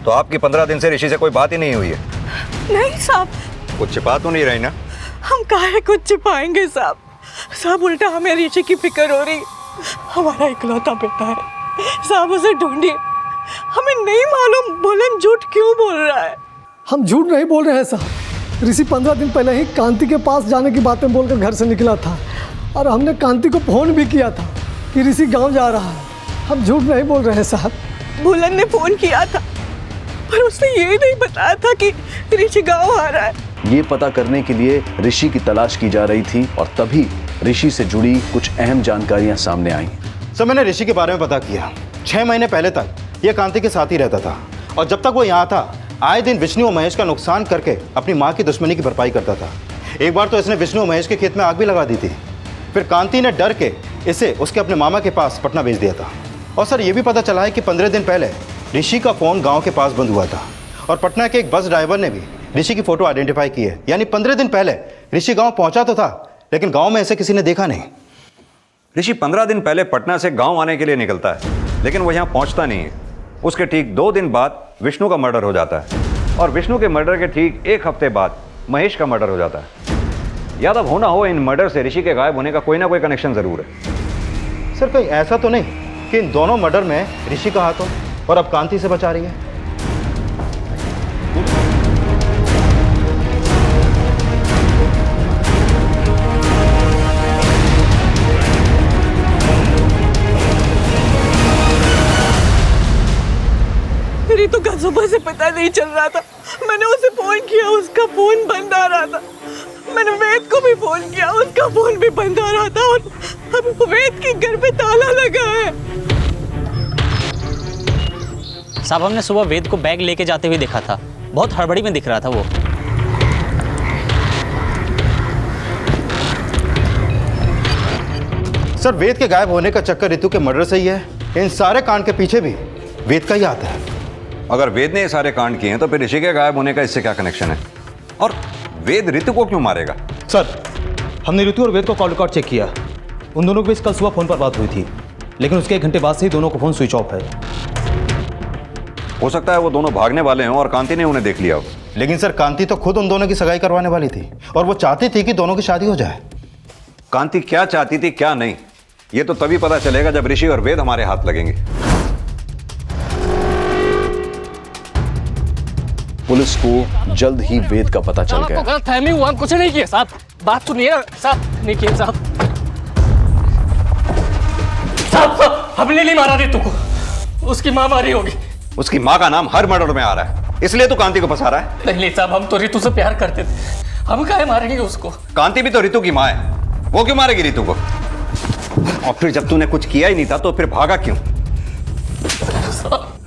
तो आपकी 15 दिन से ऋषि से कोई बात ही नहीं हुई है? नहीं साहब। कुछ छिपा तो नहीं रही ना? हम काहे कुछ छिपाएंगे साहब। साहब, उल्टा हमें ऋषि की फिक्र हो रही। हमारा इकलौता बेटा है साहब, उसे ढूंढिए। हमें नहीं मालूम बुलन झूठ क्यों बोल रहा है। हम झूठ नहीं बोल रहे हैं साहब। ऋषि 15 दिन पहले ही कांति के पास जाने की बातें बोलकर घर से निकला था, और हमने कांति को फोन भी किया था कि ऋषि गांव जा रहा है। हम झूठ नहीं बोल रहे हैं साहब। बुलन ने फोन किया था, पर उसने ये नहीं बताया था कि ऋषि गांव आ रहा है। ये पता करने के लिए ऋषि की तलाश की जा रही थी, और तभी ऋषि से जुड़ी कुछ अहम जानकारियां सामने आई। सर, मैंने ऋषि के बारे में पता किया। 6 महीने पहले तक ये कांति के साथ ही रहता था, और जब तक वो यहाँ था आए दिन विष्णु और महेश का नुकसान करके अपनी माँ की दुश्मनी की भरपाई करता था। एक बार तो इसने विष्णु और महेश के खेत में आग भी लगा दी थी। फिर कांति ने डर के इसे उसके अपने मामा के पास पटना भेज दिया था। और सर, ये भी पता चला है कि 15 दिन पहले ऋषि का फ़ोन गांव के पास बंद हुआ था, और पटना के एक बस ड्राइवर ने भी ऋषि की फ़ोटो आइडेंटिफाई की है। यानी 15 दिन पहले ऋषि गांव पहुंचा तो था, लेकिन गांव में ऐसे किसी ने देखा नहीं। ऋषि 15 दिन पहले पटना से गांव आने के लिए निकलता है, लेकिन वो यहाँ पहुँचता नहीं है। उसके ठीक 2 दिन बाद विष्णु का मर्डर हो जाता है, और विष्णु के मर्डर के ठीक 1 हफ्ते बाद महेश का मर्डर हो जाता है। याद अब होना हो, इन मर्डर से ऋषि के गायब होने का कोई ना कोई कनेक्शन जरूर है। सर, कहीं ऐसा तो नहीं कि इन दोनों मर्डर में ऋषि का हाथ हो और अब कांति से बचा रही है? मेरी तो गजब से पता नहीं चल रहा था। मैंने उसे फोन किया, उसका फोन बंद आ रहा था। मैंने वेद को भी फोन किया, उसका फोन भी बंद आ रहा था। और अब वेद के घर पे ताला लगा है। साहब हमने सुबह वेद को बैग लेके जाते हुए देखा था, बहुत हड़बड़ी में दिख रहा था वो। सर, वेद के गायब होने का चक्कर रितु के मर्डर से ही है। इन सारे कांड के पीछे भी वेद का ही हाथ है। अगर वेद ने ये सारे कांड किए हैं तो फिर ऋषि के गायब होने का इससे क्या कनेक्शन है? और वेद ऋतु को क्यों मारेगा? सर, हमने ऋतु और वेद को कॉल रिकॉर्ड चेक किया। उन दोनों के बीच कल सुबह फोन पर बात हुई थी, लेकिन उसके 1 घंटे बाद से ही दोनों का फोन स्विच ऑफ है। हो सकता है वो दोनों भागने वाले हों और कांति ने उन्हें देख लिया हो। लेकिन सर, कांति तो खुद उन दोनों की सगाई करवाने वाली थी और वो चाहती थी कि दोनों की शादी हो जाए। कांति क्या चाहती थी क्या नहीं, ये तो तभी पता चलेगा जब ऋषि और वेद हमारे हाथ लगेंगे। पुलिस को जल्द ही वेद का पता चल गया। गलत फहमी हुआ, हम कुछ नहीं किया साहब। बात सुनिए साहब, नहीं किया साहब। साहब हमने नहीं मारा रितु को, उसकी माँ मारी होगी। उसकी माँ का नाम हर मर्डर में आ रहा है, इसलिए तो कांति को फंसा रहा है। नहीं साहब, हम तो रितु से प्यार करते थे, हम काहे मारेंगे उसको? कांति भी तो रितु की माँ है, वो क्यों मारेगी रितु को? और फिर जब तूने कुछ किया ही नहीं था तो फिर भागा क्यों?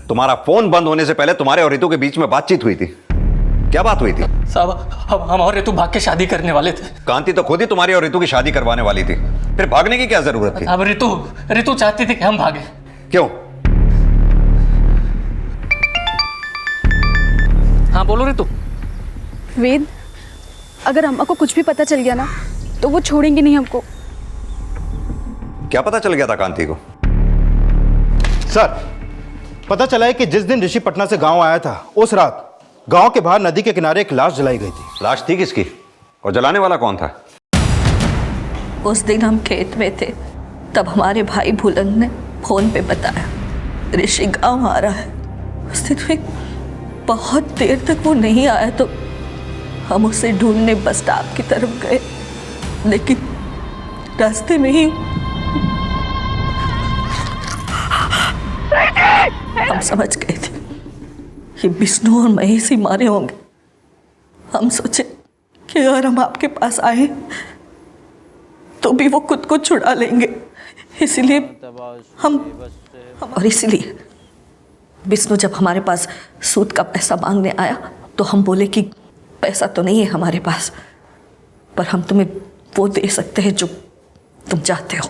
तुम्हारा फोन बंद होने से पहले तुम्हारे और रितु के बीच में बातचीत हुई थी, क्या बात हुई थी? साहब हम और रितु भाग के शादी करने वाले थे। कांति तो खुद ही तुम्हारी और रितु की शादी करवाने वाली थी, फिर भागने की क्या जरूरत थी? अब रितु चाहती थी कि हम भागे। क्यों? हाँ बोलो रितु। वेद, अगर अम्मा को कुछ भी पता चल गया ना तो वो छोड़ेंगे नहीं हमको। क्या पता चल गया था कांति को? सर, पता चला है कि जिस दिन ऋषि पटना से गांव आया था, उस रात गांव के बाहर नदी के किनारे एक लाश जलाई गई थी। लाश थी किसकी और जलाने वाला कौन था? उस दिन हम खेत में थे, तब हमारे भाई भुलन ने फोन पे बताया ऋषि गांव आ रहा है। उस दिन में बहुत देर तक वो नहीं आया तो हम उसे ढूंढने बस स्टॉप की तरफ गए, लेकिन रास्ते में ही हम समझ गए थे कि विष्णु और महेश ही मारे होंगे। हम सोचे कि अगर हम आपके पास आए तो भी वो खुद को छुड़ा लेंगे, इसलिए इसीलिए विष्णु जब हमारे पास सूद का पैसा मांगने आया तो हम बोले कि पैसा तो नहीं है हमारे पास, पर हम तुम्हें वो दे सकते हैं जो तुम चाहते हो।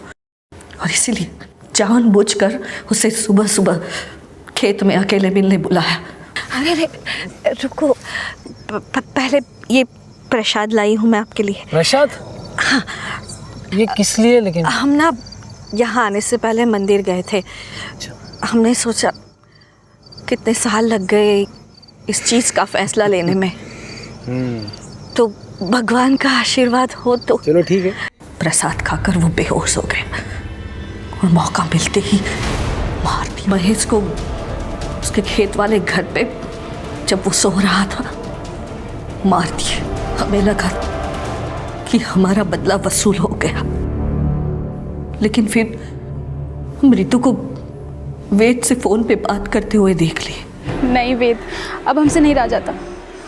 और इसीलिए जानबूझकर उसे सुबह सुबह खेत में अकेले मिलने बुलाया। अरे रुको, पहले ये प्रसाद लाई हूँ मैं आपके लिए। प्रसाद? हाँ। ये किस लिए? लेकिन हम ना यहाँ आने से पहले मंदिर गए थे। हमने सोचा कितने साल लग गए इस चीज़ का फैसला लेने में, तो भगवान का आशीर्वाद हो तो। चलो ठीक है। प्रसाद खाकर वो बेहोश हो गए और मौका मिलते ही मार दी। महेश को उसके खेत वाले घर पे जब वो सो रहा था मार दिए। हमें लगा कि हमारा बदला वसूल हो गया, लेकिन फिर हम रितु को वेद से फोन पे बात करते हुए देख लिए। नहीं वेद, अब हमसे नहीं रहा जाता,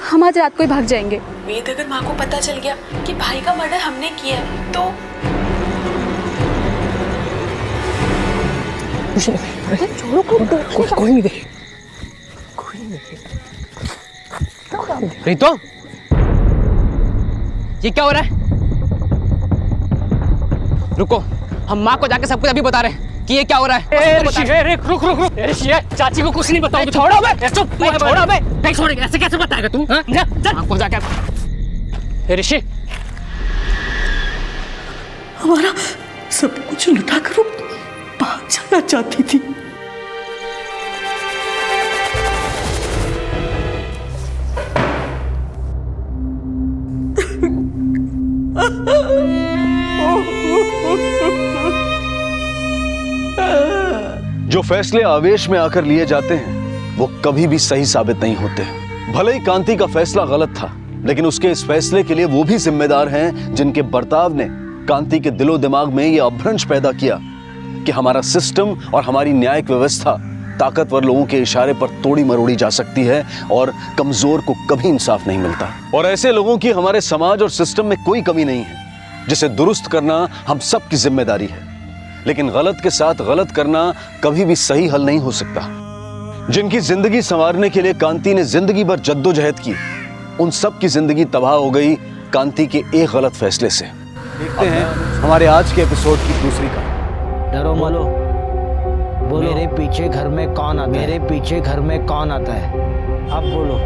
हम आज रात को ही भाग जाएंगे। वेद, अगर माँ को पता चल गया कि भाई का मर्डर हमने किया तो कोई नहीं देखे। रितो, ये क्या हो रहा है? रुको, हम माँ को जाके सब कुछ अभी बता रहे हैं कि ये क्या हो रहा है। रुक रुक रुक, चाची को कुछ नहीं बताओगे? छोड़ो बे, चुप, छोड़ो बे। नहीं छोड़ेगा, ऐसे कैसे बताएगा तू? माँ को जाके। ऋषि, हमारा सब कुछ लुटा कर वो भाग जाना चाहती थी। जो फैसले आवेश में आकर लिए जाते हैं वो कभी भी सही साबित नहीं होते। भले ही कांति का फैसला गलत था, लेकिन उसके इस फैसले के लिए वो भी जिम्मेदार हैं जिनके बर्ताव ने कांति के दिलो दिमाग में ये अभ्रंश पैदा किया कि हमारा सिस्टम और हमारी न्यायिक व्यवस्था ताकतवर लोगों के इशारे पर तोड़ी मरोड़ी जा सकती है और कमजोर को कभी इंसाफ नहीं मिलता। और ऐसे लोगों की हमारे समाज और सिस्टम में कोई कमी नहीं है, जिसे दुरुस्त करना हम सब की जिम्मेदारी है। लेकिन गलत के साथ गलत करना कभी भी सही हल नहीं हो सकता। जिनकी जिंदगी संवारने के लिए कांति ने जिंदगी भर जद्दोजहद की, उन सब की जिंदगी तबाह हो गई कांति के एक गलत फैसले से। देखते हैं हमारे आज के एपिसोड की दूसरी कहानी। डरो मलो, मेरे पीछे घर में कौन आता है? मेरे पीछे घर में कौन आता है? अब बोलो,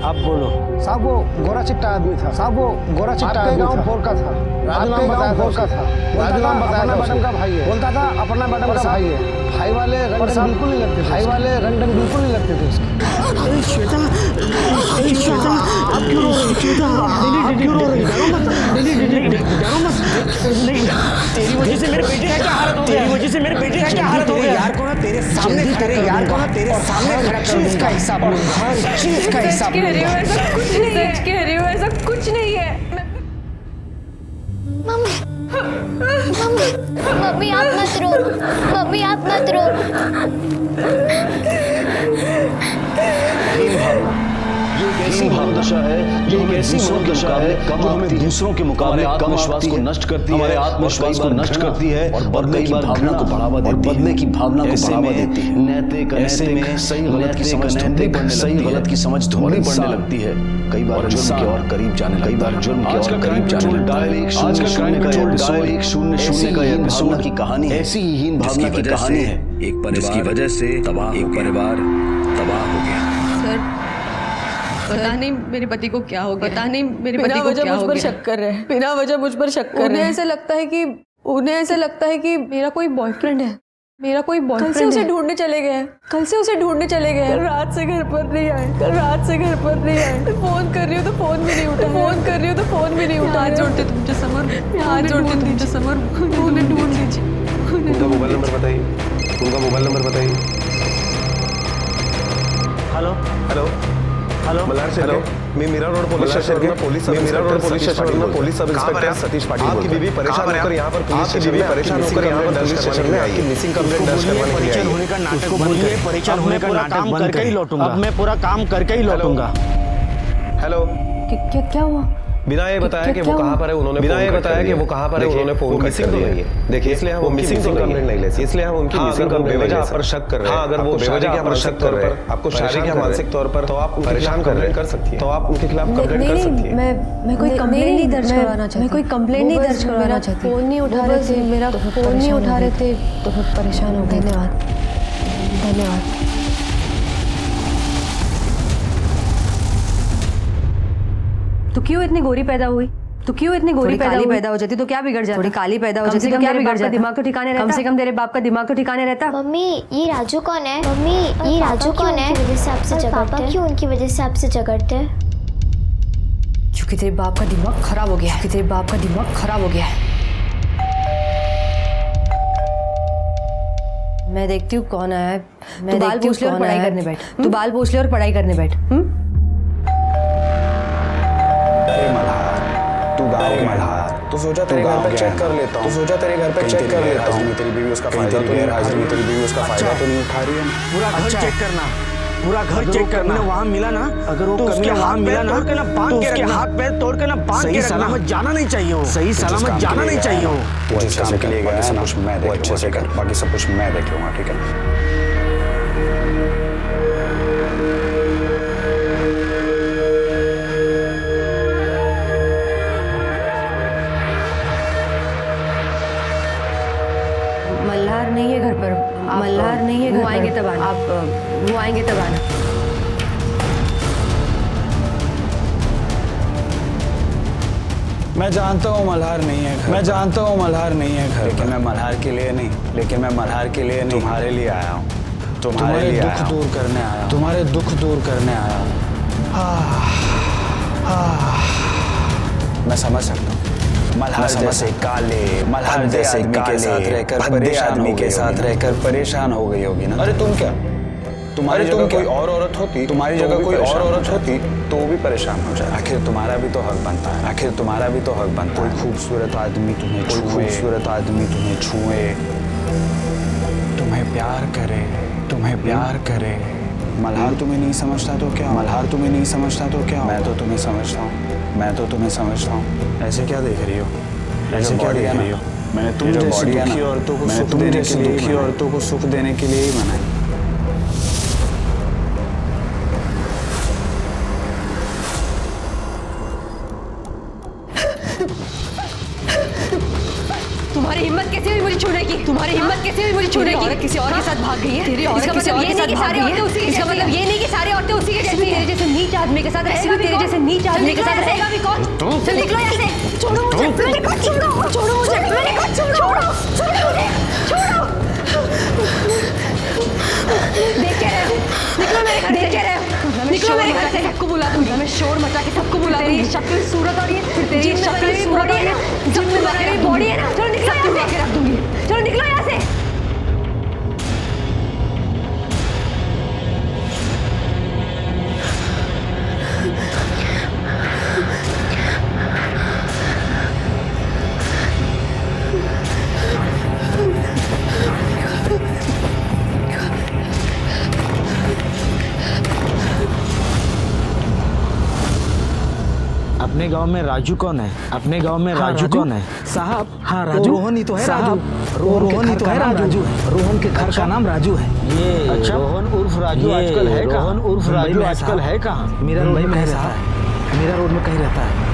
अब बोलो। साहब वो गोरा चिट्टा आदमी था। साहब वो गोरा चिट्टा आदमी था। फोर का था। आपके गांव फोर का था। राजनाम बताया मैडम का भाई है। बोलता था अपना मैडम का भाई है। भाई वाले रंग बिल्कुल नहीं लगते। भाई वाले रंग बिल्कुल नहीं लगते थे उसके। श्वेता, श्वेता, आप क्यों रो रही? श्वेता, आप क्यों रो रही? डरो मत, डरो मत। तेरी वजह से मेरे बेटे का क्या हालत हो गया? तेरी वजह से मेरे बेटे का क्या हालत हो गया? यार को ना तेरे सामने, तेरे यार को ना तेरे सामने हर चीज का हिसाब लूंगा। हर चीज का हिसाब लूंगा। ऐसा कुछ नहीं है। सच कह रही हूँ, ऐसा कुछ नहीं है। मम्मी, मम्मी, मम्मी आप मत रो। मम्मी आप मत रो। ऐसी भावदशा है जो हमें दूसरों के मुकाबले कम हमें दूसरों के मुकाबले कम विश्वास को नष्ट करती है, हमारे आत्मविश्वास को नष्ट करती है और बदले की भावना को बढ़ावा देती है। बदले की भावना को बढ़ावा देती है। नैतिक ऐसे में सही गलत की समझ धुंधली पड़ने सही गलत की समझ धुंधली पड़ने लगती है। कई बार जुर्म के और करीब जाने, कई बार जुर्म के और करीब जाने। आज का क्राइम पेट्रोल डायल 100 का एपिसोड की कहानी ऐसी ही हीन भावना की कहानी है। एक परिवार की वजह से तबाह, एक परिवार तबाह हो गया। सर पता नहीं मेरे पति को क्या हो गया। पता नहीं मेरे पति को क्या हो गया। मुझ पर शक कर रहे हैं। बिना वजह मुझ पर शक कर रहे हैं। उन्हें ऐसा लगता है कि मेरा कोई बॉयफ्रेंड है। मेरा कोई बॉयफ्रेंड है। कल से उसे ढूंढने चले गए हैं। कल से उसे ढूंढने चले गए हैं। कल रात से घर पर नहीं आए। कल रात से घर पर नहीं आए। फोन कर रही हूँ तो फोन भी नहीं उठा। फोन कर रही हूँ तो फोन भी नहीं उठा। हाथ जोड़ते तुमसे समर, हाथ जोड़ते तुमसे समर, उन्हें ढूंढ लीजिए। उनका मोबाइल नंबर बताइए। उनका मोबाइल नंबर बताइए। हेलो, हेलो, हेलो, मल्हार से। हेलो, मैं मीरा रोड पुलिस स्टेशन के police sub inspector Satish Patil. आपकी बीवी परेशान होकर यहाँ पर पुलिस की बीवी परेशान होकर यहाँ पर पुलिस स्टेशन में आपकी मिसिंग कंप्लेंट दर्ज करवाने के लिए आई है। होने का नाटक बंद कर। परेशान होने का नाटक बंद करके ही लौटूंगा। अब मैं पूरा काम करके ही लौटूंगा। हेलो, क्या हुआ? बिना ये बताया कि वो कहाँ पर है उन्होंने बिना ये बताया कि वो कहाँ पर है उन्होंने फोन मिसिंग तो नहीं है। देखिए इसलिए हम मिसिंग कंप्लेंट नहीं ले सकते। इसलिए हम उनकी मिसिंग कंप्लेंट बेवजह आप पर शक कर रहे हैं। अगर वो बेवजह आप पर शक कर रहे हैं, आपको शारीरिक या मानसिक तौर पर तो आप परेशान कर सकती है। तो आप उनके खिलाफ कंप्लेंट कर सकती है। मैं कोई कंप्लेंट नहीं दर्ज करवाना चाहती। मैं कोई कंप्लेंट नहीं दर्ज करवाना चाहती। फोन नहीं उठा रहे थे। मेरा फोन नहीं उठा रहे थे तो मैं परेशान हो गई। धन्यवाद, धन्यवाद। तो क्यों इतनी गोरी पैदा हुई? तो क्यों इतनी गोरी काली पैदा हो जाती तो क्या बिगड़ जाता? थोड़ी काली पैदा हो जाती तो क्या बिगड़ जाता? दिमाग तो ठिकाने रहता। कम से कम तेरे बाप का दिमाग तो ठिकाने रहता। मम्मी ये राजू कौन है? मम्मी ये राजू कौन है? वजह से आपसे झगड़ते हैं। क्यों उनकी वजह से आपसे झगड़ते हैं? क्योंकि तेरे बाप का दिमाग खराब हो गया है। तेरे बाप का दिमाग खराब हो गया है। मैं देखती हूँ कौन आया है। मैं बाल पूछ ले और पढ़ाई करने बैठ। तू बाल पूछ ले और पढ़ाई करने बैठ। मल्हार, तो सोचा तेरे घर पे चेक कर लेता हूँ। तो सोचा तेरे घर पे चेक कर लेता हूँ। तेरी बीवी उसका फायदा तो नहीं हाजिर में तेरी बीवी उसका फायदा तो नहीं उठा रही है। पूरा घर चेक करना, पूरा घर चेक करना। वहाँ मिला ना, अगर वो उसके हाथ मिला ना तो उसके हाथ पैर तोड़ के ना बांध के रखना। सलामत जाना नहीं चाहिए हो। सही सलामत जाना नहीं चाहिए हो। वो अच्छे से के लिए गया है ना, वो अच्छे से कर, बाकी सब कुछ मैं देख लूंगा। ठीक है। मल्हार नहीं है घर पर। मल्हार नहीं है। वो आएंगे तब आना। आप वो आएंगे तब आना। मैं जानता हूँ मल्हार नहीं है घर। मैं जानता हूँ मल्हार नहीं है घर। लेकिन मैं मल्हार के लिए नहीं, लेकिन मैं मल्हार के लिए नहीं, तुम्हारे लिए आया हूँ। तुम्हारे लिए दुख दूर करने आया। तुम्हारे दुख दूर करने आया। मैं समझ सकता हूँ। मल्हार जैसे काले, मल्हार जैसे के साथ रहकर आदमी के साथ रहकर परेशान हो गई होगी ना। अरे तुम क्या, तुम्हारी जगह कोई और औरत होती, तुम्हारी जगह कोई और औरत होती तो भी परेशान हो जाए। आखिर तुम्हारा भी तो हक बनता है। आखिर तुम्हारा भी तो हक बनता है। कोई खूबसूरत आदमी तुम्हें छुए, खूबसूरत आदमी तुम्हें छुए, तुम्हें प्यार करे, तुम्हें प्यार करे। मल्हार तुम्हें नहीं समझता तो क्या, मल्हार तुम्हें नहीं समझता तो क्या, मैं तो तुम्हें समझता हूँ, मैं तो तुम्हें समझता हूँ। ऐसे क्या देख रही हो, ऐसे क्या देख रही हो? मैंने तुम जैसी दुखी औरतों को सुख देने के लिए, दुखी औरतों को सुख देने के लिए ही बनाई। तुम्हारी हिम्मत कैसे हुई मुझे छूने की? तुम्हारी हिम्मत कैसे हुई मुझे छूने की? किसी और के साथ भाग गई है? तेरी औरत किसी और के साथ भाग गई है? इसका मतलब ये नहीं कि सारी औरतें उसी के जैसी हैं। तेरे जैसे नीच आदमी के साथ रहेगा, तेरे जैसे नीच आदमी के साथ रहेगा भी कौन? चल निकलो यहाँ से, छोड़ो मुझे, मेरे को छोड़ो, छोड़ो मुझे, मेरे को छोड़ो, छोड़ो मुझे, छोड़ो। देख के रहे, निकलो मेरे घर, देख के रहे, निकलो मेरे घर से। सबको बुला दूंगी मैं, शोर मचा के सबको बुला दूंगी। शक्ल सूरत और ये तेरी शक्ल सूरत और ये जिम में मेरी बॉडी है ना, चलो निकलो यहाँ से, रख दूंगी। चलो निकलो यहाँ से। अपने गांव में राजू कौन है? अपने गांव में राजू कौन है? साहब, हाँ राजू, रोहन ही तो है राजू। रोहन ही तो है राजू। रोहन के घर का नाम राजू है। ये अच्छा, रोहन उर्फ राजू आजकल है कहाँ? रोहन उर्फ राजू आजकल है कहाँ? मीरा रोड में कहीं रहता है, मीरा रोड में कहीं रहता है।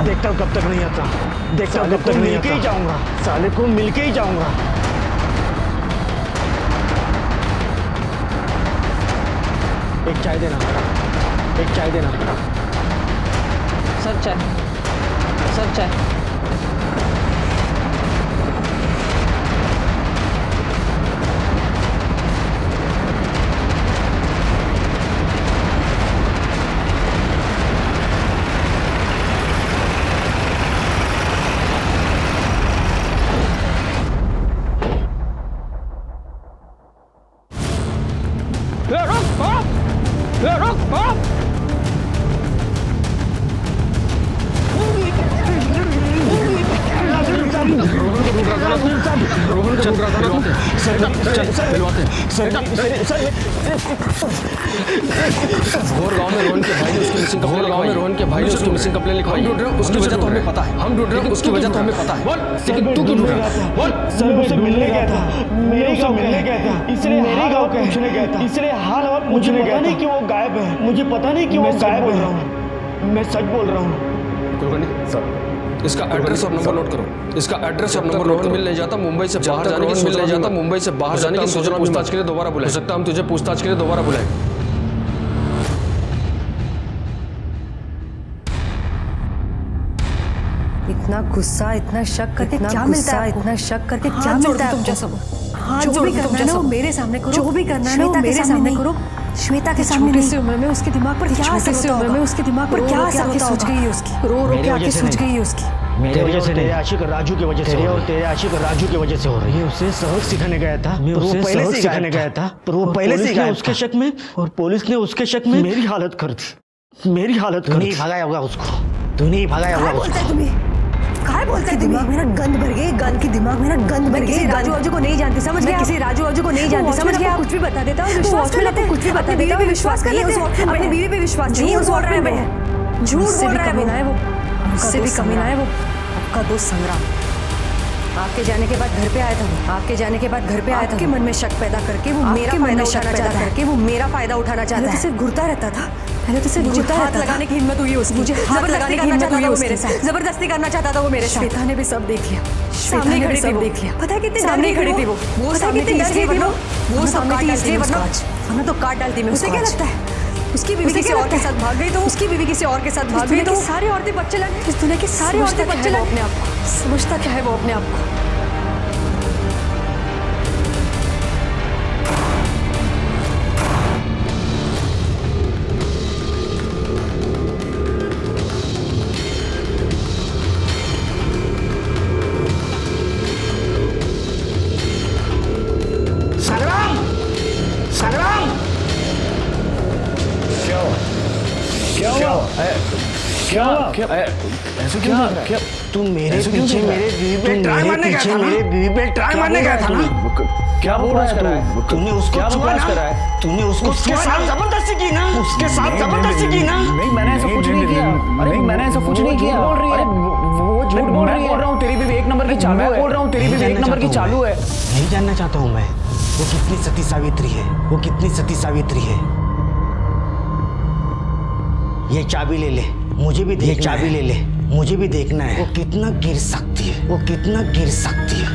देखता हूँ कब तक नहीं आता, देखता हूँ कब तक नहीं आता। जाऊंगा, साले को मिलके ही जाऊंगा। एक चाय देना, एक चाय देना। सर चाय, सर चाय। रोहन के भाई ने उसकी मिसिंग कंप्लेन लिखवाई। उसकी वजह तो हमें पता है, हम ढूंढ रहे हैं, उसकी वजह तो हमें पता है, लेकिन तू क्यों ढूंढ रहा है? सर मुझसे मिलने गया था, मेरे गांव मिलने गया था, इसलिए मेरे गांव पूछने गया था, इसलिए हाल और पूछने गया था। नहीं कि वो गायब है, मुझे पता नहीं कि वो गायब है। मैं सच बोल रहा हूँ। कुलकर्णी सर, इसका एड्रेस और नंबर नोट करो। इसका एड्रेस और नंबर नोट मिल नहीं जाता, मुंबई से बाहर जाने की मिल नहीं जाता, मुंबई से बाहर जाने की सोचना, पूछताछ के लिए दोबारा बुलाए। हो सकता है हम तुझे पूछताछ के लिए दोबारा बुलाए। इतना गुस्सा, इतना शक करके क्या मिलता है? इतना शक करके क्या मिलता है तुम जैसा? जो भी करना है ना वो मेरे सामने करो, जो भी करना है ना वो मेरे सामने करो। श्वेता के सामने नहीं। छोटी सी उम्र में उसके दिमाग पर क्या असर होता होगा? उसके दिमाग पर क्या असर होता होगा? सूझ गई है उसकी, रो रो के आंखें सूझ गई है उसकी। मेरे वजह से, तेरे आशिक राजू की वजह से, तेरे और तेरे आशिक राजू की वजह से हो रही है। उसे सबक सिखाने गया था, मैं उसे पहले से सिखाने गया था, पर वो पहले से गया उसके शक में, और पुलिस ने उसके शक में मेरी हालत कर दी, मेरी हालत कर दी। नहीं भगाया होगा उसको, तू नहीं भगाया होगा उसको। काय बोलता है? दिमाग मेरा गंद भर गई, गंद की दिमाग मेरा गंद भर गई। राजू आजू को नहीं जानती, समझ गया? किसी राजू आजू को नहीं जानती, समझ गया? कुछ भी बता देता है, विश्वास कर लेते हैं, कुछ भी बता देता है, विश्वास कर लेते हैं। अपनी बीवी पे विश्वास नहीं है, उस वॉटरमैन पे है। झूठ बोल रहा है, कमीना है वो, उससे भी कमीना है वो। आपका दोस्त संग्राम आपके जाने के बाद घर पे आया था, वो आपके जाने के बाद घर पे आया था। आपके मन में शक पैदा करके वो मेरा फायदा उठाना चाहता है, वो मेरा फायदा उठाना चाहता है। सिर्फ घुरता रहता था, पहले तो सिर्फ मुझे हाथ लगाने की हिम्मत हुई उसकी, मुझे हाथ लगाने की हिम्मत हुई वो मेरे साथ, जबरदस्ती करना चाहता था वो मेरे साथ। श्वेता ने भी सब देख लिया, सामने खड़ी थी, देख लिया। पता है कितनी सामने खड़ी थी वो सामने कितनी डर गई थी वो सामने थी, इसलिए वरना तो काट डालती मैं। उसे क्या लगता है उसकी बीवी किसी और के साथ भाग गई तो, उसकी बीवी किसी और के साथ भाग गई तो सारी औरतें बच्चे लगे, इस दुनिया की सारी औरतें बच्चे लगे। अपने आप को समझता क्या है वो अपने आप को? क्या ऐसे क्यों क्या तुम मेरे पीछे मेरे बीवी पे ट्राई मारने गया था, मेरे बीवी पे ट्राई मारने गया था ना? क्या बोल रहा है तूने उसको छुआ ना? तूने उसको उसके साथ जबरदस्ती की ना? उसके साथ जबरदस्ती की ना? नहीं मैंने ऐसा कुछ नहीं किया। अरे मैंने ऐसा कुछ नहीं किया। बोल रही है वो झूठ बोल रही है। मैं बोल रहा हूँ तेरी बीवी एक नंबर की चालू है। मैं बोल रहा हूँ तेरी बीवी एक नंबर की चालू है। नहीं जानना चाहता हूँ मैं वो कितनी सती सावित्री है, वो कितनी सती सावित्री है। ये चाबी ले ले, मुझे भी ये चाबी ले ले, मुझे भी देखना है वो कितना गिर सकती है, वो कितना गिर सकती है।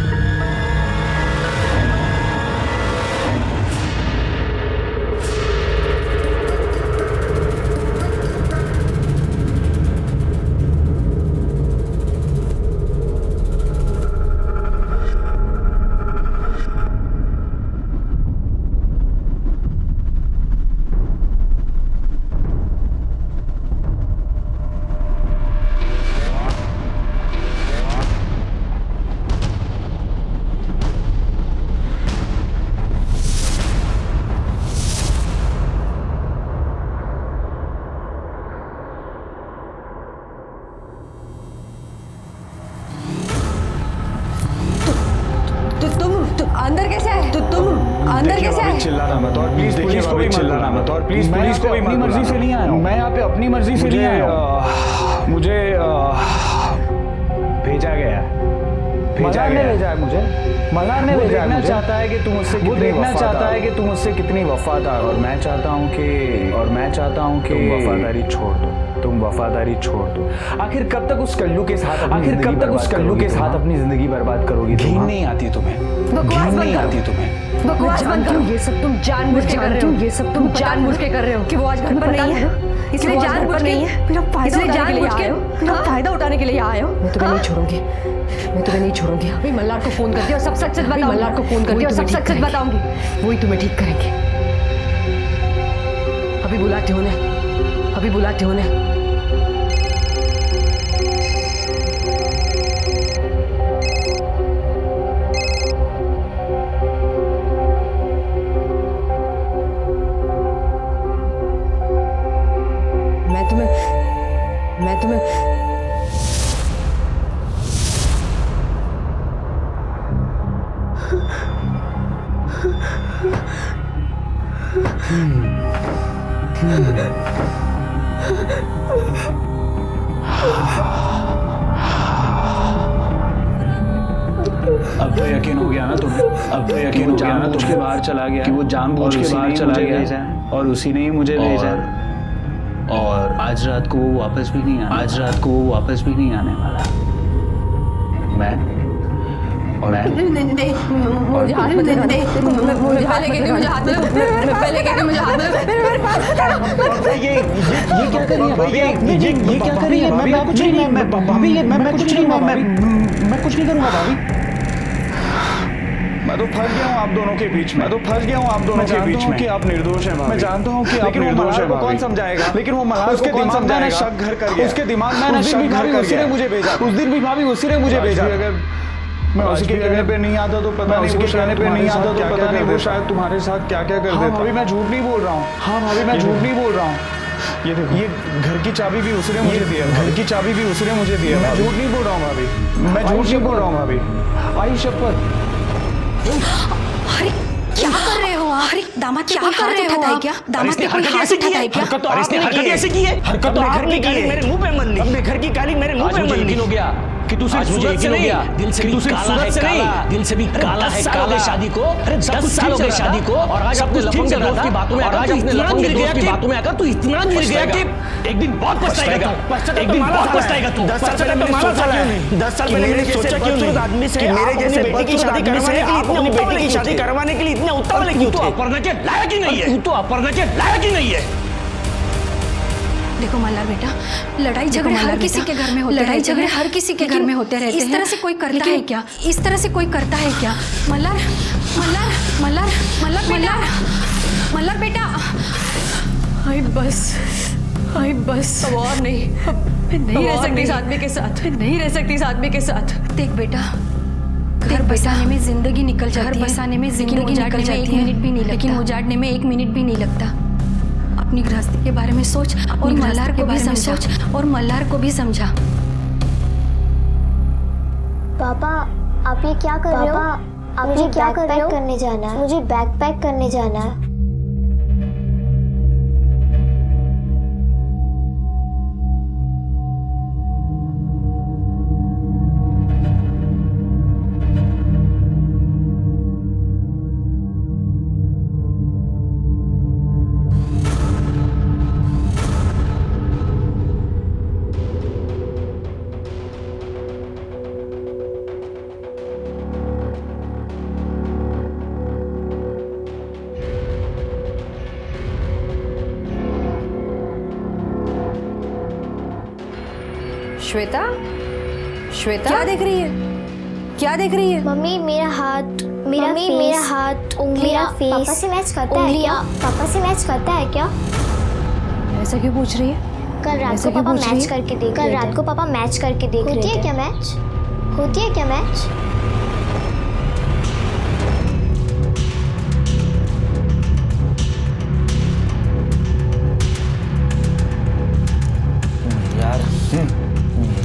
अंदर कैसे है? तुम अंदर कैसे है? चिल्लाना मत और प्लीज पुलिस को भी चिल्लाना मत और प्लीज पुलिस को भी अपनी मर्जी से नहीं आया हूँ। मैं यहाँ पे अपनी मर्जी से नहीं आया हूँ। मुझे भेजा गया मल्हार ने भेजा है मुझे। मल्हार ने देखना चाहता है कि तुम उससे वो देखना चाहता है कि तुम उससे कितनी वफादार और मैं चाहता हूँ कि तुम वफादारी छोड़ दो। तुम वफादारी छोड़ दो। आखिर कब तक उस कल्लू के साथ अपनी जिंदगी बर्बाद करोगी? घिन नहीं आती तुम्हें? बकवास नहीं आती तुम्हें? बकवास बंद करो। ये सब तुम जानबूझ के कर रहे हो। ये सब तुम जानबूझ के कर रहे हो कि वो आज घर पर नहीं है। इसलिए जानबूझ नहीं है। मेरा फायदा उठाने के लिए आए हो। मैं तुम्हें नहीं छोड़ूंगी। मैं तुम्हें नहीं छोड़ूंगी। अभी मल्हार को फोन करती हूँ और सब सच बताऊंगी। मल्हार को फोन करती हूँ और सब सच बताऊंगी। वही तुम्हें ठीक करेंगे। अभी बुलाती हूँ उन्हें। अभी बुलाती हूँ उन्हें। मैं तुम्हें अब तो यकीन हो गया ना तुम्हें? अब तो यकीन हो गया ना उसके बाहर चला गया कि वो जानबूझ के बाहर चला गया और उसी ने ही मुझे भेजा। और आज रात को वो वापस भी नहीं आने वाला। मैं कुछ नहीं करूंगा भाभी। मैं तो फंस गया हूँ आप दोनों के बीच में। कि आप निर्दोष हैं। मैं जानता हूँ कि आप निर्दोष हैं। कौन समझाएगा? लेकिन वो मल्हार उसके दिमाग में ना शक घर कर गया। उसके दिमाग में ना शक घर कर गया। मुझे भेजा उस दिन भी भाभी उसी ने मुझे भेजा। अगर मैं उसी के कहने पे नहीं आता तो पता नहीं, उसके कहने पे नहीं आता तो पता नहीं वो शायद तुम्हारे साथ क्या क्या कर देता। भाभी मैं झूठ नहीं बोल रहा हूँ। ये देखो, ये घर की चाबी भी उसने मुझे दिया। मैं झूठ नहीं बोल रहा हूँ भाभी। आई शपथ। अरे क्या कर रहे हो आप? अरे दामाद क्या कर रहे हो आप? क्या दामाद ने कोई हाथ उठाता है क्या? हरकत ऐसे की है। हरकत तो घर की गाली मेरे मुंह पे मत ली। अपने घर की गाली मेरे मुंह पे मत ली। हो गया कि तू सिर्फ सूरत से नहीं, दिल से भी काला है, दिल से भी काला है। काला शादी को 10 साल हो गए शादी को और आज अपने लफंग के दोस्त की बातों में आकर तू इतना गिर गया कि बातों में आकर तू इतना गिर गया कि एक दिन बहुत पछताएगा तू। 10 साल पहले मैंने सोचा क्यों नहीं? 10 साल पहले मैंने सोचा क्यों नहीं? आदमी से मेरे जैसे बेटी की शादी करवाने के लिए इतने उतावले क्यों थे? तू अपर्णा के लायक ही नहीं है। देखो मल्हार बेटा, लड़ाई झगड़े हर किसी के घर में होते रहते हैं। लड़ाई झगड़े हर किसी के घर में होते रहते हैं। इस तरह से कोई करता है क्या? मल्हार बेटा, आई बस अब और नहीं। मैं नहीं रह सकती इस आदमी के साथ। देख बेटा, घर बसाने में जिंदगी निकल जाती है। एक मिनट भी नहीं लगता। लेकिन उजाड़ने में 1 मिनट भी नहीं लगता। अपनी गृहस्थी के बारे में सोच और मल्हार को भी सोच और मल्हार को भी समझा। पापा आप ये क्या कर रहे हो? आप मुझे क्या कर रहे हो? करने जाना है, मुझे बैग पैक करने जाना है। श्वेता, श्वेता क्या देख रही है? क्या देख रही है? मम्मी मेरा हाथ, मेरा हाथ, उंगलियां, फेस पापा से मैच करता है क्या? पापा से मैच करता है क्या? ऐसा क्यों पूछ रही है? कल रात को पापा मैच करके देख रहे थे। कल रात को पापा मैच करके देख रहे थे। होती है क्या मैच? होती है क्या मैच?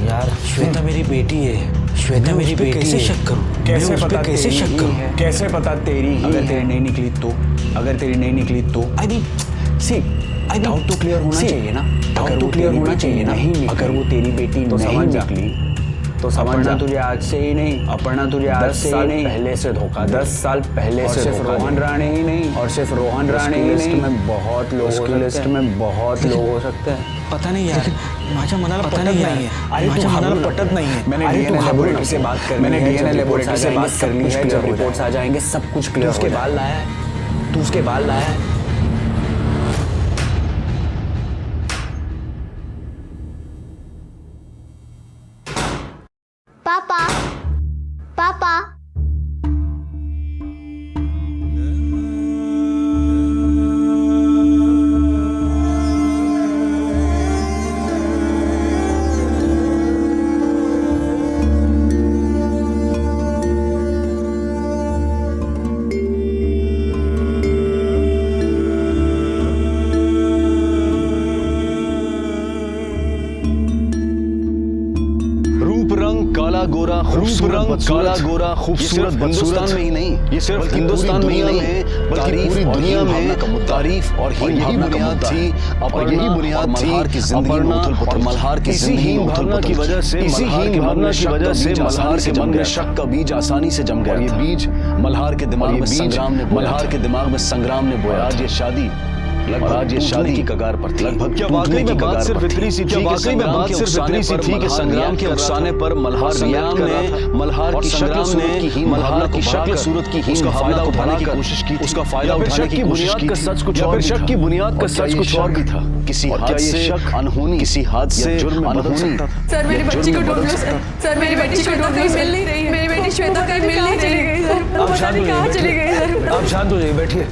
यार श्वेता मेरी बेटी है, श्वेता मेरी बेटी है। कैसे शक करूं? कैसे पता? कैसे शक करूं? कैसे पता तेरी ही? अगर तेरी नहीं निकली तो, अगर तेरी नहीं निकली तो आई मीन सी डाउट तो क्लियर होना चाहिए ना। डाउट तो क्लियर होना चाहिए ना। अगर वो तेरी बेटी नहीं निकली तो समझना तुझे आज से ही नहीं, अपर्णा तुझे आज से ही नहीं, पहले से धोखा 10 साल पहले से। सिर्फ रोहन राणे ही नहीं, और सिर्फ रोहन राणे ही नहीं, में बहुत लोग, उसकी लिस्ट में बहुत लोग हो सकते हैं। पता नहीं यार, माझ्या मनाला पटत नाही है। अरे माझ्या मनाला पटत नहीं है। मैंने डीएनए लेबोरेटरी से बात कर ली है, मैंने डीएनए लेबोरेटरी से बात कर ली है। जब रिपोर्ट्स आ जाएंगे सब कुछ क्लियर हो जाएगा। उसके बाल लाया है, तू उसके बाल लाया है। पापा, पापा काला गोरा खूबसूरत हिंदुस्तान में ही नहीं, ये सिर्फ हिंदुस्तान में ही नहीं है बल्कि पूरी दुनिया में तारीफ और हीन भावना का मुद्दा थी। और यही बुनियाद थी मल्हार की जिंदगी में उथल-पुथल। मल्हार की इसी हीन भावना की वजह से, इसी हीन भावना की वजह से मल्हार के मन में शक का बीज आसानी से जम गया। ये बीज मल्हार के दिमाग में संग्राम ने बोया। आज ये शादी आज ये शादी की कगार पर थी। लगभग क्या वाकई में बात सिर्फ इतनी सी थी कि संग्राम के अफसाने पर मल्हार की शक्ल सूरत की हीन फायदा उठाने की कोशिश की। उसका फायदा उठाने की कोशिश की। शक की बुनियाद का सच कुछ और भी था। किसी हादसे अनहोनी, किसी हादसे अनहोनी। सर मेरी बच्ची को ढूंढ लो सर, मेरी बच्ची को ढूंढ लो, मिल नहीं रही है। मेरी बेटी श्वेता कहीं मिल नहीं रही है सर। पता नहीं कहाँ चली गई सर। आप शांत हो जाइए, बैठिए।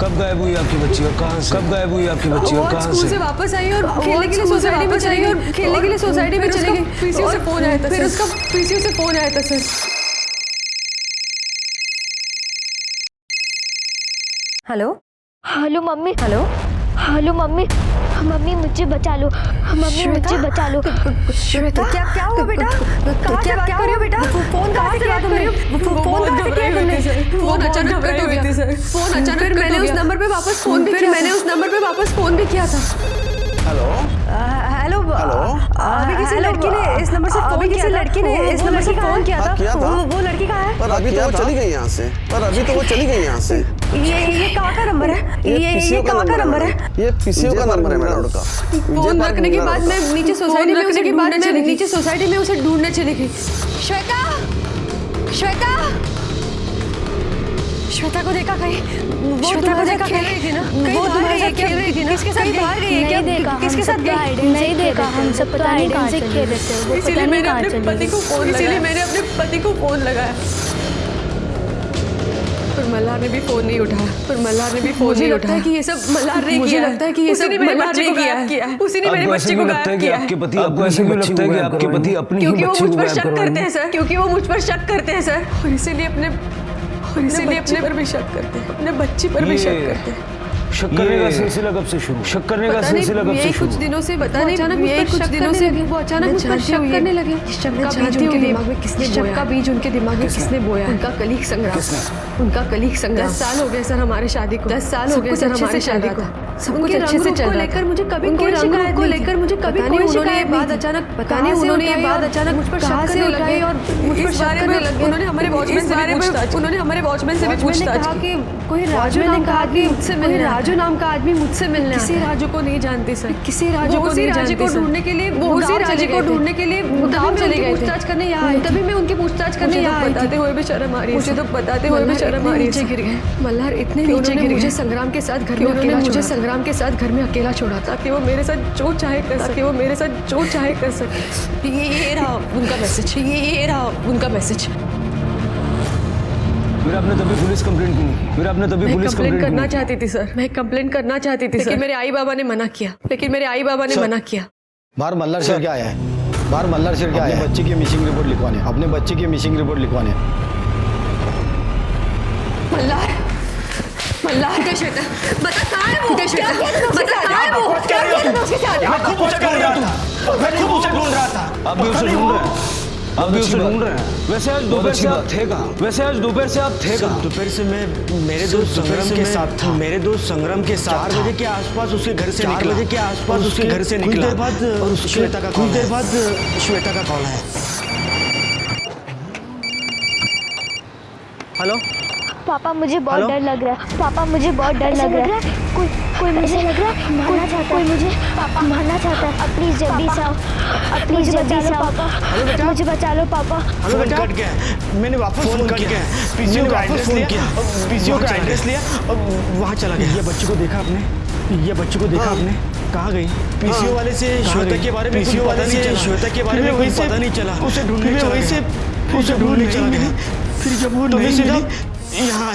कब गायब हुई आपकी बच्ची और कहाँ से? कब गायब हुई आपकी बच्ची और कहाँ से? वापस आई और खेलने के लिए सोसाइटी में चली गई और खेलने के लिए सोसाइटी में चली गई। पीसीओ से फोन आया था, फिर उसका पीसीओ से फोन आया था sir. Hello hello mummy, hello mummy, mummy मुझे बचा लो, मम्मी मुझे बचा लो। श्वेता क्या हुआ बेटा? क्या बात कर रही हो बेटा? फोन कहाँ से किया तुमने? फोन कहाँ से किया तुमने? फोन अचानक कट हो गया थी सर। फोन अचानक फिर मैंने उस नंबर पे वापस फोन भी किया। मैंने उस नंबर पे वापस फोन भी किया था। हेलो हेलो अभी किसी लड़की ने इस नंबर से फोन किया था। वो लड़की कहाँ है? पर अभी तो वो चली गई यहाँ से। ये कहाँ का नंबर है? ये कहाँ का नंबर है? ये पीसीओ का नंबर है मैडम का। फोन रखने के बाद मैं नीचे सोसाइटी में उसे ढूंढने चली गई। श्वेता को देखा कहीं? श्वेता को देखा खेल रही थी ना? वो तुम्हारे साथ खेल रही थी ना? किसके साथ बाहर गई है क्या? देखा किसके साथ गई? नहीं देखा, हम सब पता नहीं कहाँ से खेल रहे थे। इसीलिए मैंने अपने पति को फोन लगाया। पर मल्हार ने भी फोन नहीं उठाया। मुझे लगता है कि ये सब मल्हार ने किया है। उसी ने मेरे बच्चे को गायब किया है। उसी ने मेरे बच्चे को गायब किया है। आपके पति आपको ऐसे क्यों लगता है कि आपके पति अपनी ही बच्ची को गायब करवाएंगे? क्योंकि वो मुझ पर शक करते हैं सर। और इसीलिए अपने पर भी शक करते हैं, अपने बच्ची पर भी शक करते हैं। शक करने का सिलसिला कब से शुरू? शक करने का सिलसिला कब से शुरू? कुछ दिनों से बता नहीं अचानक ये कुछ दिनों से वो अचानक मुझ पर शक करने लगे। शक का बीज उनके दिमाग में किसने बोया? शक का बीज उनके दिमाग में किसने बोया? उनका कलीग संग्राम। उनका कलीग संग्राम। 10 साल हो गए सर हमारे शादी को। 10 साल हो गए सर हमारे शादी को। सब कुछ अच्छे से चल रहा था। मुझे कभी कोई शिकायत को लेकर मुझे कभी कोई शिकायत बात अचानक पता नहीं उन्होंने ये बात अचानक मुझ पर शक करने लगे और मुझ पर शक करने लगे। उन्होंने हमारे वॉचमैन से भी पूछताछ उन्होंने हमारे वॉचमैन से भी पूछताछ की। कोई राजू नाम का आदमी मुझसे मिलना। राजू नाम का आदमी मुझसे मिलना। किसी राजू को नहीं जानती सर। किसी राजू को नहीं जानती। ढूंढने के लिए वो उसी राजू को ढूंढने के लिए गाँव चले गए। पूछताछ करने यहाँ आई। तभी मैं उनकी पूछताछ करने यहाँ आई। बताते हुए भी शर्म आ रही है। मुझे तो बताते हुए भी शर्म आ रही है। नीचे गिर गए मल्हार इतने नीचे गिर गए। मुझे संग्राम के साथ घर में अकेला मुझे संग्राम के साथ घर में अकेला छोड़ा ताकि वो मेरे साथ जो चाहे कर सके। वो मेरे साथ जो चाहे कर सके। ये रहा उनका मैसेज। ये रहा उनका मैसेज। फिर आपने तभी पुलिस कंप्लेंट क्यों नहीं? फिर आपने तभी पुलिस कंप्लेंट करना चाहती थी सर। मैं कंप्लेंट करना चाहती थी लेकिन मेरे आई बाबा ने मना किया। मना किया। बाहर मल्हार शेर क्या आया है? बाहर मल्हार शेर क्या आया है? बच्चे की मिसिंग रिपोर्ट लिखवाने। अपने बच्चे की मिसिंग रिपोर्ट लिखवाने। मल्हार का शेटा बता कहाँ है वो? बता कहाँ है वो? क्या किया तुमने उसके साथ? मैं खुद उसे ढूंढ रहा था। मैं खुद उसे ढूंढ रहा था। आप भी उसे ढूंढ रहे हैं? आप भी उसे ढूंढ रहे हैं? वैसे आज दोपहर से आप थे कहाँ? वैसे आज दोपहर से आप थे कहाँ? दोपहर से मैं मेरे दोस्त संग्राम के साथ था। मेरे दोस्त संग्राम के साथ 4 बजे के आसपास उसके घर से निकला। 4 बजे के आसपास उसके घर से निकला। कुछ देर बाद और श्वेता का कॉल। कुछ देर बाद श्वेता का कॉल है। हेलो पापा मुझे बहुत डर लग रहा है। पापा मुझे बहुत डर लग रहा है। कोई मुझे लग रहा है मारना चाहता है। कोई मुझे पापा मारना चाहता है। प्लीज जल्दी से आओ। प्लीज जल्दी से आओ पापा। मुझे बचा लो पापा। हेलो बेटा कट गया। मैंने वापस फोन किया। पीसीओ का एड्रेस लिया। पीसीओ का एड्रेस लिया और वहाँ चला गया। ये बच्चे को देखा आपने? ये बच्चे को देखा आपने? कहाँ गई? पीसीओ वाले से श्वेता के बारे में पीसीओ वाले से श्वेता के बारे में कोई पता नहीं चला। उसे ढूंढने चला गया। फिर जब वो नहीं मिली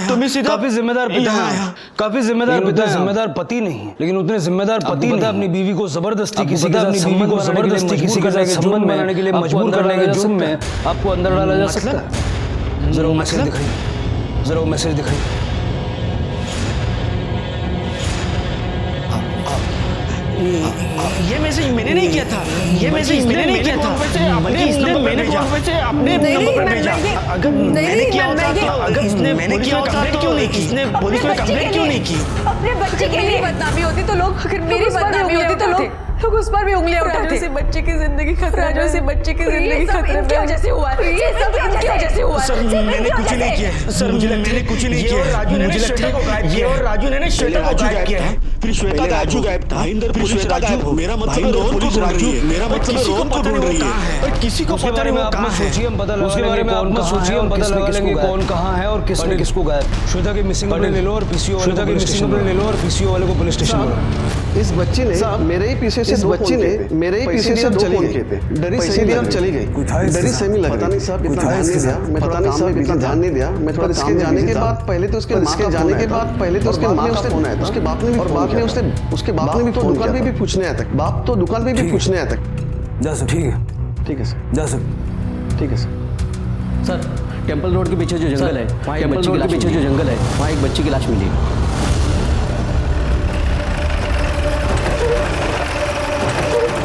तुम्हें सीधा काफी जिम्मेदार पिता है। काफी जिम्मेदार पिता, जिम्मेदार पति नहीं लेकिन उतने जिम्मेदार पति नहीं। अपनी बीवी को जबरदस्ती किसी के साथ संबंध बनाने के लिए मजबूर करने के जुर्म में आपको अंदर डाला जा सकता है। जरा वो मैसेज दिखाइए। जरा वो मैसेज दिखाइए। ये मैसेज मैंने नहीं किया था। ये मैसेज मैंने नहीं किया था। बल्कि इसने मैंने अपने नंबर पर भेजा। अगर मैंने किया होता तो अगर इसने मैंने किया होता तो क्यों नहीं की? इसने पुलिस में कंप्लेंट क्यों नहीं की? अपने बच्चे के लिए बदनामी होती तो लोग अगर मेरी बदनामी होती तो लोग उस पर भी उंगलियां उठाते। से बच्चे की जिंदगी खतरे में। से बच्चे की जिंदगी खतरे में वजह से हुआ। ये सब इनकी वजह से हुआ। सर मैंने कुछ नहीं किया। सर मैंने कुछ नहीं किया। राजू ने श्वेता को गायब किया। और राजू ने श्वेता को गायब किया है। फिर श्वेता राजू गायब था। फिर श्वेता गायब हो। मेरा मतलब पुलिस राजू। मेरा मतलब रोहन को ढूंढ रही है। और किसी को पता नहीं वो कहां है। सोचिए हम पता लगा लेंगे कौन सोचिए हम पता लगा लेंगे कौन कहां है और किसने किसको गायब। श्वेता की मिसिंग ले लो और पीसीओ श्वेता की मिसिंग ले लो और पीसीओ वाले को पुलिस स्टेशन बुलाओ। इस बच्ची ने मेरे ही पीछे से दो फोन किए थे। मेरे ही पीछे से दो फोन किए थे। डरी सेमी और चली गई। डरी सेमी लग पता नहीं साहब इतना ध्यान नहीं दिया। मैं पता नहीं साहब इतना ध्यान नहीं दिया। मैं थोड़ा इसके जाने के बाद पहले तो उसके मां के जाने के बाद पहले तो उसके मां का फोन आया था। उसके बाप ने भी बाद में उसके बाप ने भी तो दुकान पे भी पूछने आया था। बाप तो दुकान पे भी पूछने आया था। जा सर ठीक है। ठीक है सर। जा सर। ठीक है सर। सर टेम्पल रोड के पीछे जो जंगल है वहाँ एक बच्ची की लाश पीछे जो जंगल है वहाँ एक बच्ची की लाश मिली।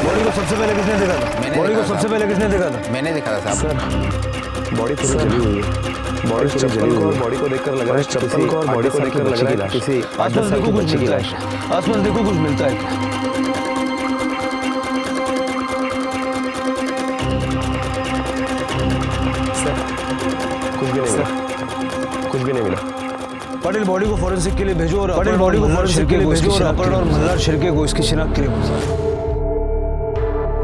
बॉडी को सबसे पहले किसने देखा था? बॉडी को सबसे पहले किसने देखा था? मैंने देखा था साहब। बॉडी पूरी जली हुई है। बॉडी जली हुई है। बॉडी को देखकर लग रहा है चप्पल को और बॉडी को देखकर लग रहा है किसी आसपास देखो कुछ मिलता है। आसपास देखो कुछ मिलता है। कुछ भी नहीं मिला। कुछ भी नहीं मिला। पटेल बॉडी को फॉरेंसिक के लिए भेजो और पटेल बॉडी को फॉरेंसिक के लिए भेजो और अपहरण और मल्हार शिर्के को इसकी शिनाख्त के लिए भेजो।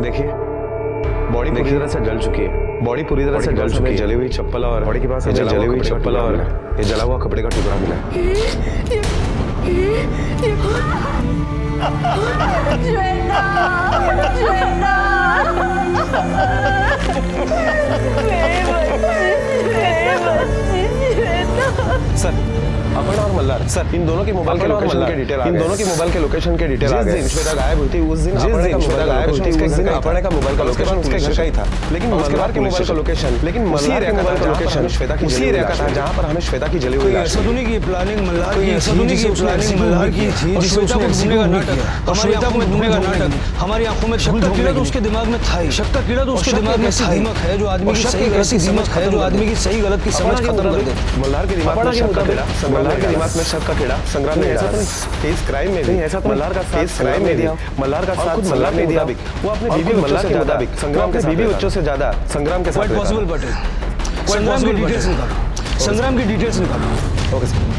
देखिए बॉडी पूरी तरह से जल चुकी है। बॉडी पूरी तरह से जल चुकी है। जली हुई चप्पल और बॉडी के पास जली हुई चप्पल और ये जला हुआ कपड़े का टुकड़ा मिला है। सर अपहरण और मल्हार मल्हार सर, इन दोनों के मोबाइल के लोकेशन के डिटेल आ गए। इन दोनों के मोबाइल के लोकेशन के डिटेल आ गए। जिस दिन श्वेता गायब हुई थी उस दिन अपने का मोबाइल गायब हुई थी, उस दिन अपने का मोबाइल का लोकेशन उसके घर का ही था। लेकिन मल्हार के मोबाइल का लोकेशन, लेकिन मल्हार के मोबाइल का लोकेशन श्वेता की उसी एरिया का था जहां पर हमें श्वेता की जली हुई लाश। ऐसा तो नहीं कि प्लानिंग मल्हार की, ऐसा तो नहीं कि प्लानिंग मल्हार की थी जिसे उसने ढूंढने का नाटक, और श्वेता को ढूंढने का नाटक। हमारी आंखों में शक का कीड़ा तो उसके दिमाग में था ही, शक का कीड़ा तो उसके दिमाग में था ही। दीमक है जो आदमी की सही गलत की समझ है, जो आदमी की सही गलत की समझ खत्म कर दे। मल्हार के दिमाग में शक का कीड़ा, मल्हार के दिमाग में शक का कीड़ा संग्राम ने ऐसा तो नहीं केस क्राइम में नहीं, ऐसा तो मल्हार का केस क्राइम में दिया, मल्हार का साथ मल्हार ने दिया। वो अपने बीवी मल्हार के मुताबिक संग्राम के बीवी बच्चों से ज्यादा संग्राम के साथ पॉसिबल पटेल। संग्राम की डिटेल्स निकालो, संग्राम की डिटेल्स निकालो। Okay sir.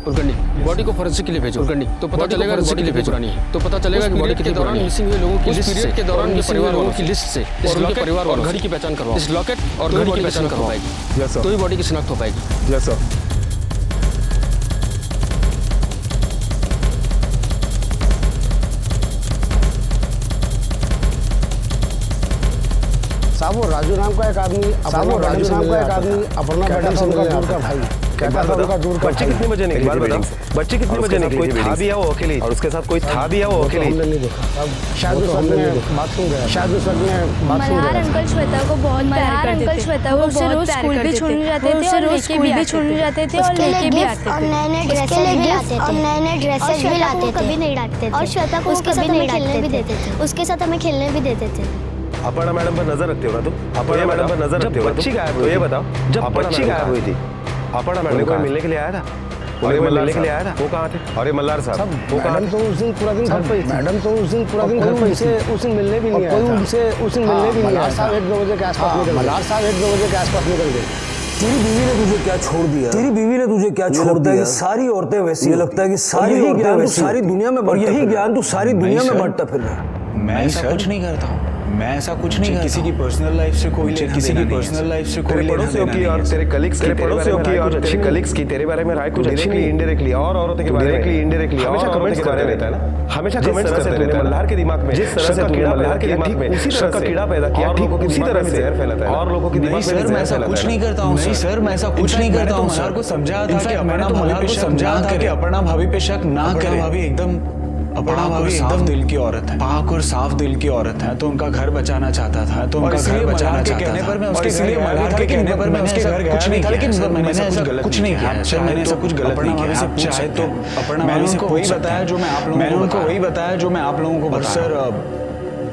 उर्गंडी बॉडी को फोरेंसिक के लिए भेजो। उर्गंडी तो पता चलेगा फोरेंसिक के लिए भेजो तो पता चलेगा कि बॉडी कितने दौरान मिसिंग हुए लोगों की लिस्ट पीरियड के दौरान के परिवार वालों की लिस्ट से इस लॉकेट परिवार और घड़ी की पहचान करवाओ। इस लॉकेट और घड़ी की पहचान करवा पाएगी तो ही बॉडी की शिनाख्त हो पाएगी। Yes sir. साहब वो राजू नाम का एक आदमी, अपर्णा मैडम से मिलने दूर का भाई कहता था उनका दूर का। बच्चे कितने बजे निकली? बात बताओ, बच्चे कितने बजे निकली? कोई था भी या वो अकेले? और उसके साथ कोई था भी या वो अकेले? हमने नहीं देखा। शायद उस वक्त में बाथरूम गया, शायद उस वक्त में बाथरूम मल्हार गया। अंकल श्वेता को बहुत प्यार करते थे। श्वेता को बहुत स्कूल भी छोड़ने जाते थे और लेके भी छोड़ने जाते थे और लेके भी आते थे और नए-नए ड्रेसेस भी लाते थे और नए-नए ड्रेसेस भी लाते थे, कभी नहीं डांटते थे और श्वेता को कभी नहीं खेलने भी देते थे, उसके साथ हमें खेलने भी देते थे। अपर्णा मैडम पर नजर रखते हो ना तुम? अपर्णा मैडम पर नजर रखते हो? बच्ची गायब हुई, तो ये बताओ जब बच्ची गायब हुई थी अपर्णा मैडम को मिलने के लिए आया था? उन्हें मिलने के लिए आया था? वो कहाँ थे? और ये मल्हार साहब वो कहाँ थे? तो उस दिन पूरा दिन घर पे ही थी। मैडम तो उस दिन पूरा दिन घर पे ही थी। उस दिन मिलने भी नहीं आया, कोई उनसे उस दिन मिलने भी नहीं आया। साहब 1-2 बजे के आसपास निकल गए। मल्हार साहब 1-2 बजे के आसपास निकल गए। तेरी बीवी ने तुझे क्या छोड़ दिया? तेरी बीवी ने तुझे क्या छोड़ दिया? सारी औरतें वैसी, ये लगता है कि सारी औरतें वैसी, सारी दुनिया में, और यही ज्ञान तू सारी दुनिया में बांटता फिर रहा है। मैं ऐसा कुछ नहीं करता हूँ, मैं ऐसा कुछ नहीं करता। किसी की पर्सनल लाइफ से कोई किसी की पर्सनल लाइफ से कोई पड़ोसियों की और तेरे कलीग्स की, पड़ोसियों की और तेरे कलीग्स की तेरे बारे में राय कुछ अच्छी नहीं, इनडायरेक्टली और औरतों के बारे में इनडायरेक्टली हमेशा कमेंट्स करते रहता है ना, हमेशा कमेंट्स करते रहता है। मल्हार के दिमाग में जिस तरह से तूने मल्हार के दिमाग में उसी तरह का कीड़ा पैदा किया, ठीक उसी तरह से जहर फैलाता है और लोगों के दिमाग में सर मैं ऐसा कुछ नहीं करता हूँ। नहीं सर मैं ऐसा कुछ नहीं करता हूँ। मल्हार को समझाया था कि अपर्णा भाभी पे समझाया था कि अपर्णा भाभी पे शक ना करे। भाभी एकदम अपर्णा भाभी साफ दिल की औरत है, पाक और साफ दिल की औरत है, तो उनका घर बचाना चाहता था, तो उनका घर बचाना चाहता था। पर मैं उसके घर मल्हार के कहने पर मैं उसके घर कुछ नहीं था, लेकिन मैंने ऐसा कुछ नहीं किया सर, मैंने ऐसा कुछ गलत नहीं किया। आप चाहे तो अपर्णा भाभी से वही बताया जो मैं आप लोगों को, मैंने उनको वही बताया जो मैं आप लोगों को बताया।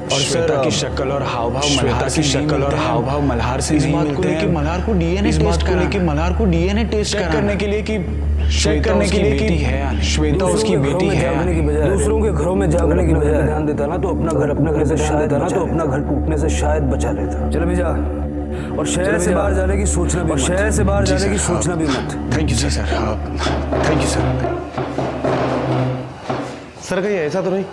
और श्वेता की शक्ल और हाव भाव, श्वेता की शक्ल और हाव भाव मल्हार से नहीं मिलते हैं। मल्हार को डीएनए टेस्ट करने, मल्हार को डीएनए टेस्ट करने के लिए कि चेक करने के लिए कि है श्वेता उसकी बेटी है। दूसरों के घरों में जागने की बजाय ध्यान देता ना तो अपना घर अपने घर से शायद देता ना तो अपना घर टूटने से शायद बचा लेता। चल भी जा और शहर से बाहर जाने की सोचना भी, और शहर से बाहर जाने की सोचना भी मत। Thank you sir. Thank you sir. Sir कहीं ऐसा तो नहीं,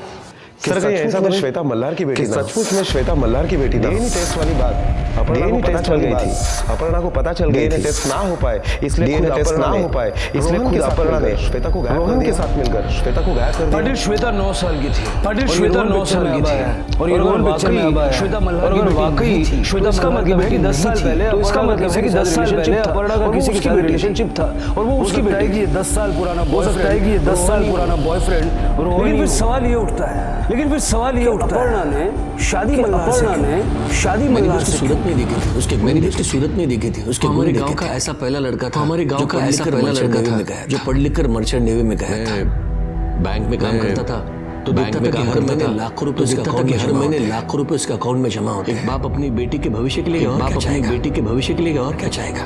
सर कहीं ऐसा तो श्वेता मल्हार की बेटी, सचमुच में श्वेता मल्हार की बेटी? डीएनए टेस्ट वाली बात अपर्णा को पता चल गई थी, अपर्णा को पता चल गई थी। टेस्ट ना हो पाए इसलिए खुद अपर्णा ना हो पाए इसलिए खुद अपर्णा ने श्वेता को गायब कर दिया, के साथ मिलकर श्वेता को गायब कर दिया। पाटिल श्वेता 9 साल की थी, पाटिल श्वेता 9 साल की थी और ये रोहन पिक्चर में आया है। श्वेता मल्हार की वाकई श्वेता इसका मतलब है कि 10 साल पहले, तो इसका मतलब है कि 10 साल पहले अपर्णा का किसी के साथ रिलेशनशिप था और वो उसकी बेटी की 10 साल पुराना बॉयफ्रेंड, ये 10 साल पुराना बॉयफ्रेंड। लेकिन फिर सवाल ये उठता है, लेकिन फिर सवाल ये उठता है अपर्णा ने शादी मल्हार से सूरत में देखी थी, उसके मैंने उसकी सूरत में देखी थी। उसके हमारे गांव का ऐसा पहला लड़का था, हमारे गांव का ऐसा पहला लड़का था जो पढ़ लिख कर मर्चेंट नेवी में गया था, बैंक में काम करता था। तो बैंक में काम करता था, लाखों रुपए उसके अकाउंट में, हर महीने लाखों रुपए उसके अकाउंट में जमा होते। एक बाप अपनी बेटी के भविष्य के लिए, बाप अपनी बेटी के भविष्य के लिए और क्या चाहेगा।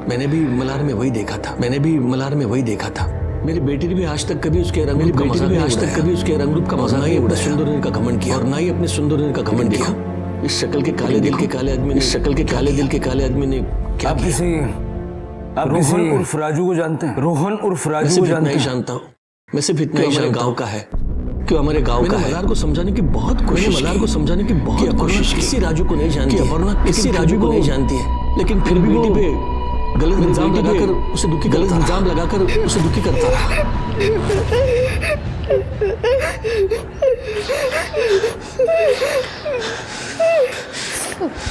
मैंने भी मल्हार में वही देखा था, मैंने भी मल्हार में वही देखा था। मेरी बेटी ने भी आज तक कभी उसके रंग रूप का मजा नहीं, आज तक कभी उसके रंग रूप का मजा नहीं उड़ाया, सुंदर का घमंड किया और ना ही अपने सुंदर का घमंड किया। इस शक्ल के काले दिल के काले आदमी ने, इस शक्ल के काले दिल के काले आदमी ने क्या किया? आप रोहन उर्फ राजू को जानते हैं? रोहन उर्फ राजू को जानते हैं? नहीं जानता हूँ, मैं सिर्फ इतना ही गाँव का है। कि हमारे गांव का मल्हार को समझाने की बहुत कोशिश की, मल्हार को समझाने की बहुत कोशिश की। किसी राजू को नहीं जानती, अपर्णा किसी राजू को नहीं जानती है, लेकिन फिर भी बेटी पे गलत इल्जाम लगाकर उसे दुखी करता रहा।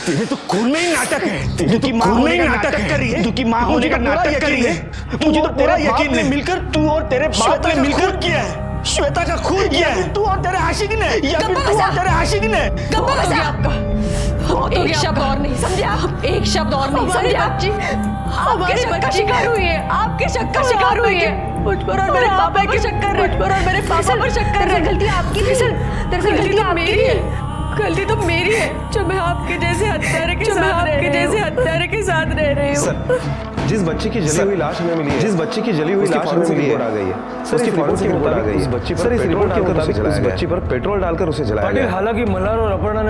तेरे तो खून में ही नाटक है, तेरे तो माँ होने का नाटक कर रही है, तू की माँ होने का नाटक कर रही है। मुझे तो तेरा यकीन नहीं, मिलकर तू और तेरे बाप ने मिलकर किया है, श्वेता का खून किया है, तू और तेरे आशिक ने, या फिर तू और तेरे आशिक ने। बहुत हो गया आपका, एक शब्द और नहीं समझे आप, एक शब्द और नहीं समझे आप जी। आपके शक का शिकार हुई है, आपके शक का शिकार हुई है, मुझ पर और मेरे पापा पर शक कर रहे हैं, मुझ पर और मेरे पापा पर शक कर रहे हैं। गलती आपकी नहीं, दरअसल गलती तो मेरी है, गलती तो मेरी है जो मैं आपके जैसे हत्यारे के साथ रह रही हूँ। जिस बच्चे की जली हुई लाश हमें मिली है, जिस बच्चे की जली हुई लाश हमें मिली है, आ गई है सर, उसकी फॉरेंसिक रिपोर्ट आ गई है। उस बच्ची पर पेट्रोल डालकर उस बच्ची पर पेट्रोल डालकर उसे जलाया गया। हालांकि मल्हार और अपर्णा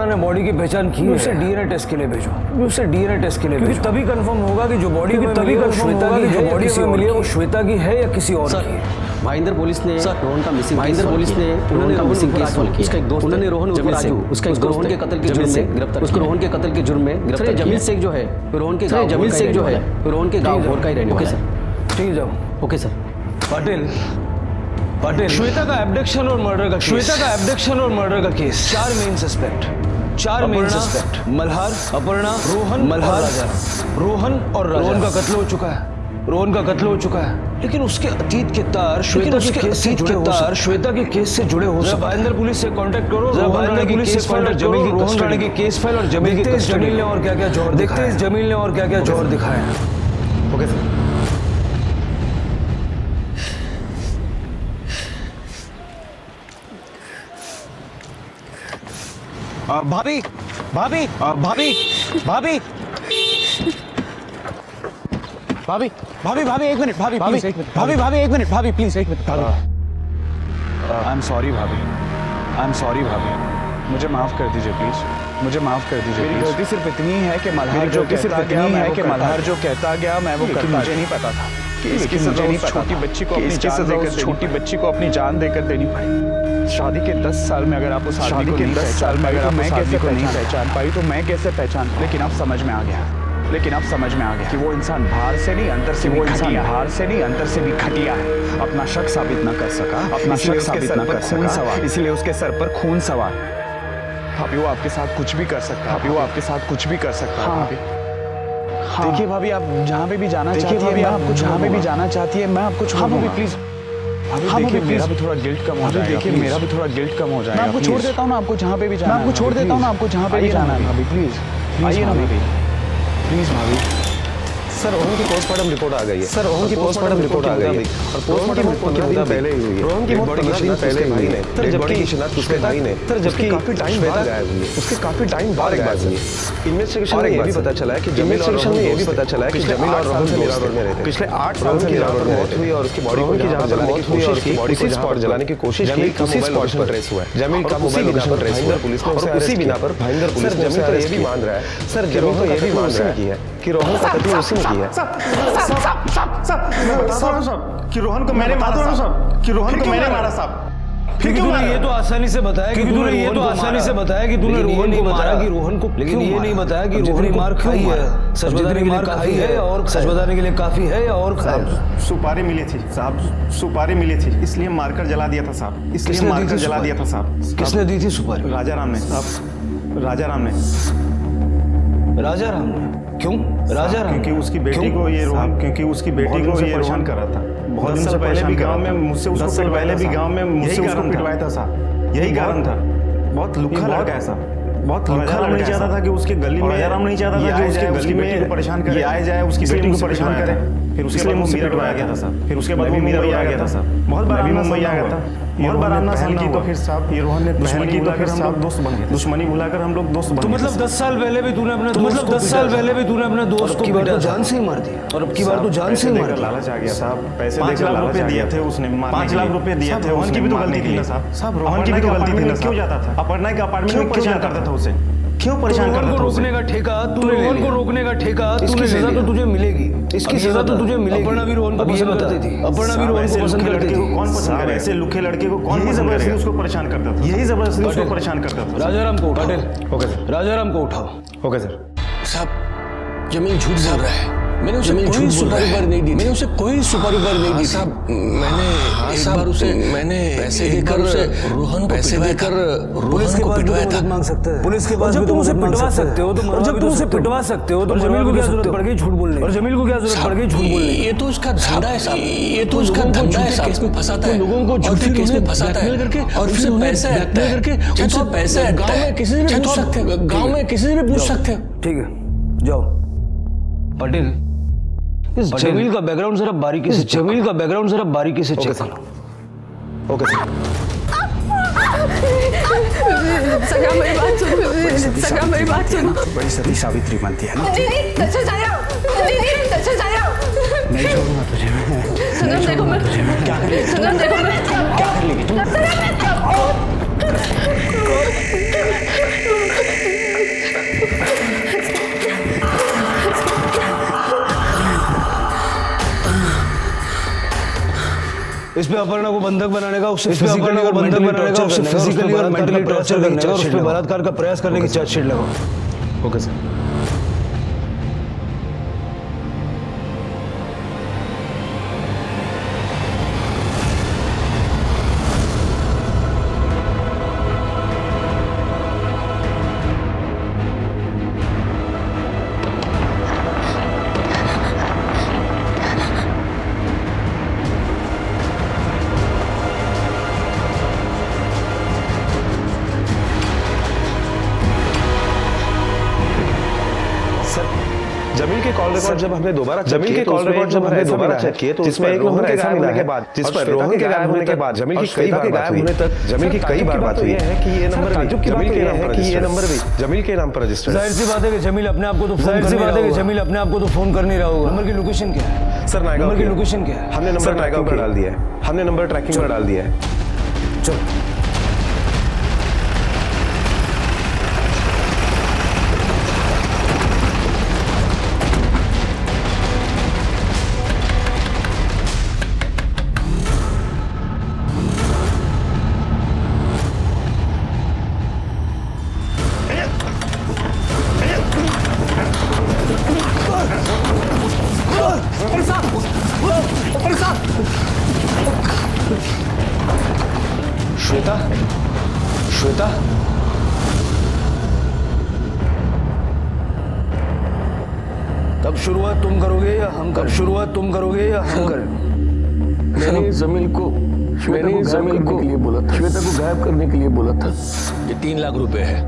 ने बॉडी की पहचान की है, उसे डीएनए टेस्ट के लिए भेजो, उसे डीएनए टेस्ट के लिए भेजो, तभी कंफर्म होगा कि जो बॉडी श्वेता की जो बॉडी हमें मिली है वो श्वेता की है या किसी और की है। भाईंदर पुलिस ने रोहन का मिसिंग केस सॉल्व किया। उसका एक दोस्त उन्होंने रोहन उसका रोहन के कत्ल के जुर्म में गिरफ्तार, उसको रोहन के कत्ल के जुर्म में गिरफ्तार। जमील शेख जो है रोहन के गांव, जमील शेख जो है रोहन के गांव भोर का ही रहने वाला है। ठीक है, जाओ। Okay sir. पाटिल श्वेता का एब्डक्शन और मर्डर का case, 4 main suspect Malhar, Aparna, Rohan और राजा। रोहन का कत्ल हो चुका है, लेकिन उसके अतीत के तार श्वेता के केस से जुड़े हो सकते हैं। भाईंदर पुलिस से कांटेक्ट करो, रोहन राणे की केस फाइल और जमील की जमील ने और क्या-क्या जोर दिखाया है। Okay sir. भाभी भाभी भाभी भाभी भाभी भाभी भाभी एक मिनट, भाभी प्लीज एक मिनट, भाभी एक मिनट, भाभी प्लीज एक मिनट। आई एम सॉरी भाभी, मुझे माफ कर दीजिए प्लीज, मेरी गलती सिर्फ इतनी है कि मल्हार जो कहता गया मैं वो करता, मुझे नहीं पता था कि इसकी सजा उस छोटी बच्ची को अपनी जान देकर देनी पड़ी। शादी के 10 साल में अगर आप उस आदमी को नहीं पहचान पाई तो मैं कैसे पहचान, लेकिन अब समझ में आ गया कि वो इंसान बाहर से नहीं अंदर से भी घटिया है। अपना शक साबित न कर सका, इसलिए उसके सर पर खून सवार। भाभी वो आपके साथ कुछ भी कर सकता है, भाभी। देखिए भाभी, आप जहाँ पे भी जाना चाहती है, मैं आपको छोड़ दूंगा प्लीज। देखिए मेरा भी थोड़ा गिल्ट कम हो जाएगा, मैं आपको छोड़ देता हूँ ना, आपको जहाँ पे भी जाना है, भाभी प्लीज आइए ना भाभी, प्लीज भाभी। सर रोहन की पोस्टमार्टम रिपोर्ट आ गई है, और पोस्टमार्टम 15 दिन पहले ही हुई है। रोहन की मौत 15 दिन पहले हुई है, जबकि शिनाख्त उसके भाई ने काफी टाइम बाद गायब हुई है। इन्वेस्टिगेशन में ये भी पता चला है कि जमील और रोहन मिलावट में रहते हैं। पिछले 8 साल से मिलावट में मौत हुई और उसकी बॉडी को जहां जलाने की कोशिश की, उसी स्पॉट पर ट्रेस हुआ है। जमील का मोबाइल लोकेशन ट्रेस हुआ, पुलिस ने उसे उसी बिना पर भाईंदर पुलिस ने उसे ये भी मान रहा है, सर जमील तो ये भी मान रहा है कि रोहन का कत्ल उसी ने किया है। कि रोहन को मैंने मारा साहब। फिर तूने ये तो आसानी से बताया कि तूने रोहन को मारा, कि रोहन को, लेकिन ये नहीं बताया कि रोहन ने मार खाई है। सच बताने के लिए काफी है और सच बताने के लिए काफी है और सुपारी मिली थी, इसलिए मारकर जला दिया था साहब, किसने दी थी सुपारी? राजा राम ने साहब, राजा राम ने। क्यों राजा राम? क्योंकि उसकी बेटी को ये रोहन कर रहा था। बहुत दिन से पहले भी गांव में मुझसे उसको पिटवाया था साहब, यही कारण था। बहुत लुखा लड़का है साहब, बहुत लुखा नहीं चाहता था कि उसके गली में परेशान करे, आए जाए उसकी बेटी को परेशान करे। फिर उसके बाद मुझसे पिटवाया गया था साहब, फिर उसके बाद मुंबई आ गया था साहब, बहुत बार मुंबई आ गया था, बहुत बार आना सहन की। तो फिर साहब ये रोहन ने दुश्मनी की, तो फिर हम लोग दोस्त बन गए, दुश्मनी भुलाकर हम लोग दोस्त बन गए। तो मतलब 10 साल पहले भी तूने अपने दोस्त को बेटा जान से ही मार दिया, और अब की बार तो जान से ही मार। लालच आ गया साहब, पैसे 5 लाख रुपए दिए थे उसने, 5 लाख रुपए दिए थे। रोहन की भी तो गलती थी ना साहब, रोहन की भी तो गलती थी ना, क्यों जाता था अपर्णा के अपार्टमेंट में, क्यों जाता था उसे? क्यों परेशान कर रहा था रोकने का ठेका तूने रोहन को रोकने का ठेका इसकी सजा तो तुझे मिलेगी, इसकी सजा तो तुझे मिलेगी। अपर्णा भी रोहन को पसंद करती थी, अपर्णा भी रोहन को पसंद करती थी। कौन पसंद करे? ऐसे लुखे लड़के को कौन जबरदस्ती उसको परेशान करता था? यही जबरदस्ती उसको परेशान करता था। राजाराम को उठाओ। Okay sir. राजाराम को उठाओ। Okay sir. साहब जमील झूठ बोल रहा है। मैंने उसे कोई सुपारी भर नहीं दी। मैंने उसे कोई सुपारी भर नहीं दी। साहब मैंने एक बार उसे पैसे देकर उसे रोहन को पैसे देकर पुलिस के पास मदद मांग सकते हैं। पुलिस के पास जब तुम उसे पिटवा सकते हो तो जब तुम उसे पिटवा सकते हो तो जमील को क्या जरूरत पड़ गई झूठ बोलने? और जमील को क्या जरूरत पड़ गई झूठ बोलने? ये तो उसका धंधा है साहब, ये तो उसका धंधा है साहब। इसमें फंसाता है लोगों को, झूठे केस में फंसाता है करके और फिर पैसा अटता है करके उनसे पैसा अटता है। किसी से भी पूछ सकते हो, गांव में किसी से भी पूछ सकते हो। ठीक है जाओ। पटेल इस जमील का बैकग्राउंड जरा बारीकी से जमील का बैकग्राउंड जरा बारीकी से चेक करो। Okay sir. सगा मेरी बात सुनो, सगा मेरी बात सुनो। बड़ी सती सावित्री बनती है ना। दीदी दर्शन जाया, दीदी दर्शन जाया। नहीं छोड़ूंगा तुझे मैं। सनम देखो मैं क्या कर लेगी? सनम देखो मैं क्या कर लेगी तुम? इस पे अपर्णा को बंधक बनाने का, उससे फिजिकली और बंधक बनाने का, उससे फिजिकली और मेंटली टॉर्चर करने का, उस पे बलात्कार का प्रयास करने की चार्जशीट लगाओ। Okay sir. जमील के कॉल रिकॉर्ड जब हमने दोबारा जमील के कॉल रिकॉर्ड जब हमने दोबारा चेक किए तो जिसमें एक नंबर ऐसा मिला के बाद जिस पर रोहन के गायब होने के बाद जमील की कई बार गायब होने तक जमील की कई बार बात हुई है कि ये नंबर जमील के नाम पर कि ये नंबर भी जमील के नाम पर रजिस्टर्ड है। जाहिर सी बात है कि जमील अपने आप को तो फोन कर नहीं रहा होगा। नंबर की लोकेशन क्या है सर? नंबर की लोकेशन क्या है? हमने नंबर ट्रैकिंग पर डाल दिया है, हमने नंबर ट्रैकिंग पर डाल दिया है। चलो श्वेता, श्वेता कब शुरुआत तुम करोगे या हम करें? शुरुआत तुम करोगे या हम करें? मैंने जमील को के लिए बोला था, श्वेता को गायब करने के लिए बोला था। ये 3 लाख रुपए है,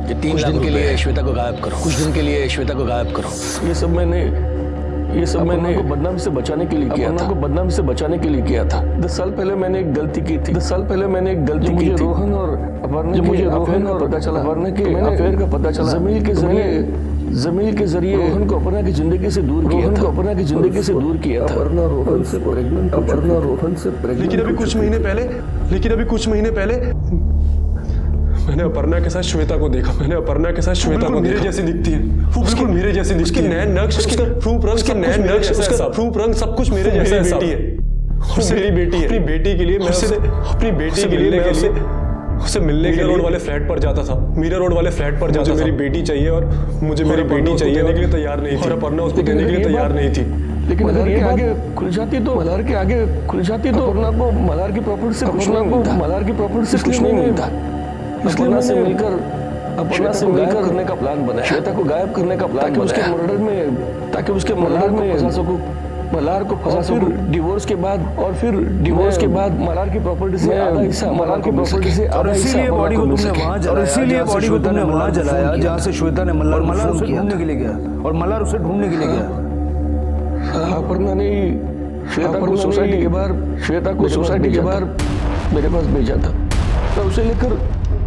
ये 3 लाख के लिए श्वेता को गायब करो, कुछ दिन के लिए श्वेता को गायब करो। ये सब मैंने को बदनामी से बचाने के लिए किया था, बदनामी से बचाने के लिए किया था। 10 साल पहले मैंने एक गलती की थी, 10 साल पहले मैंने एक गलती की थी। रोहन और अपर्णा मुझे रोहन और पता चला, अपर्णा के अफेयर का पता चला। जमील के जरिए रोहन को अपर्णा की जिंदगी से दूर किया था, अपर्णा की जिंदगी से दूर किया था। अपर्णा रोहन से प्रेग्नेंट। लेकिन अभी कुछ महीने पहले मैंने अपर्णा के साथ श्वेता को देखा। मैंने अपर्णा के साथ श्वेता को मेरे जैसी दिखती है, वो बिल्कुल मेरे जैसी दिखती है। उसके नैन नक्श, उसका रूप रंग, उसका नैन नक्श, उसका रूप रंग सब कुछ मेरे जैसा बेटी है। और मेरी बेटी है। अपनी बेटी के लिए मैं उसे मिलने के लिए रोड वाले फ्लैट पर जाता था। मीरा रोड वाले फ्लैट पर जाता था। मेरी बेटी चाहिए और मुझे मेरी बेटी चाहिए देने के लिए तैयार नहीं थी, और अपर्णा उसको देने के लिए तैयार नहीं थी। लेकिन अगर ये आगे खुल जाती तो मल्हार के आगे खुल जाती तो अपर्णा को मल्हार की प्रॉपर्टी से कुछ नहीं मिलता, मल्हार की प्रॉपर्टी से कुछ नहीं मिलता। अपर्णा से मिलकर करने का प्लान बना, श्वेता को गायब करने का प्लान, ताकि उसके मर्डर में फंसा सकूं, मल्हार को फंसा सकूं। डिवोर्स के बाद मल्हार की प्रॉपर्टी से आधा हिस्सा, मल्हार की प्रॉपर्टी से और इसीलिए बॉडी को तुमने वहां जलाया, जहां से श्वेता ने मल्हार उसे ढूंढने के लिए गया, और मल्हार उसे ढूंढने के लिए गया। अपर्णा ने श्वेता को सोसाइटी के बाहर मेरे पास भेजा था। मैं उसे लेकर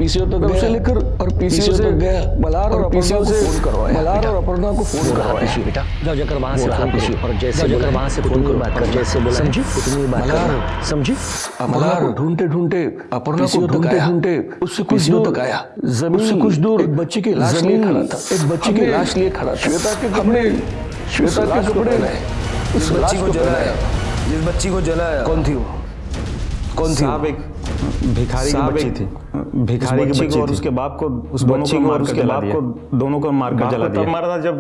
पीसीओ तक उसे लेकर और पीसीओ से गया मल्हार और पीसीओ से फोन करवाया, मल्हार और अपर्णा को फोन करवाया। बेटा जाओ जाकर वहां से फोन करो और जैसे जाकर वहां से फोन करो, बात कर जैसे बोला, समझी उतनी बात करना, समझी। मल्हार ढूंढते ढूंढते अपर्णा को ढूंढते उससे कुछ दूर तक आया, जमीन से कुछ दूर एक बच्ची की लाश लिए खड़ा था, एक बच्ची की लाश लिए खड़ा था। श्वेता के कपड़े, श्वेता के कपड़े उस बच्ची को जलाया, जिस बच्ची को जलाया कौन थी वो? कौन थी? साहब एक भिखारी की बच्ची थी, भिखारी की बच्ची और उसके बाप को, उस बच्ची को और उसके बाप को दोनों को मारकर जला दिया। तब मारा था जब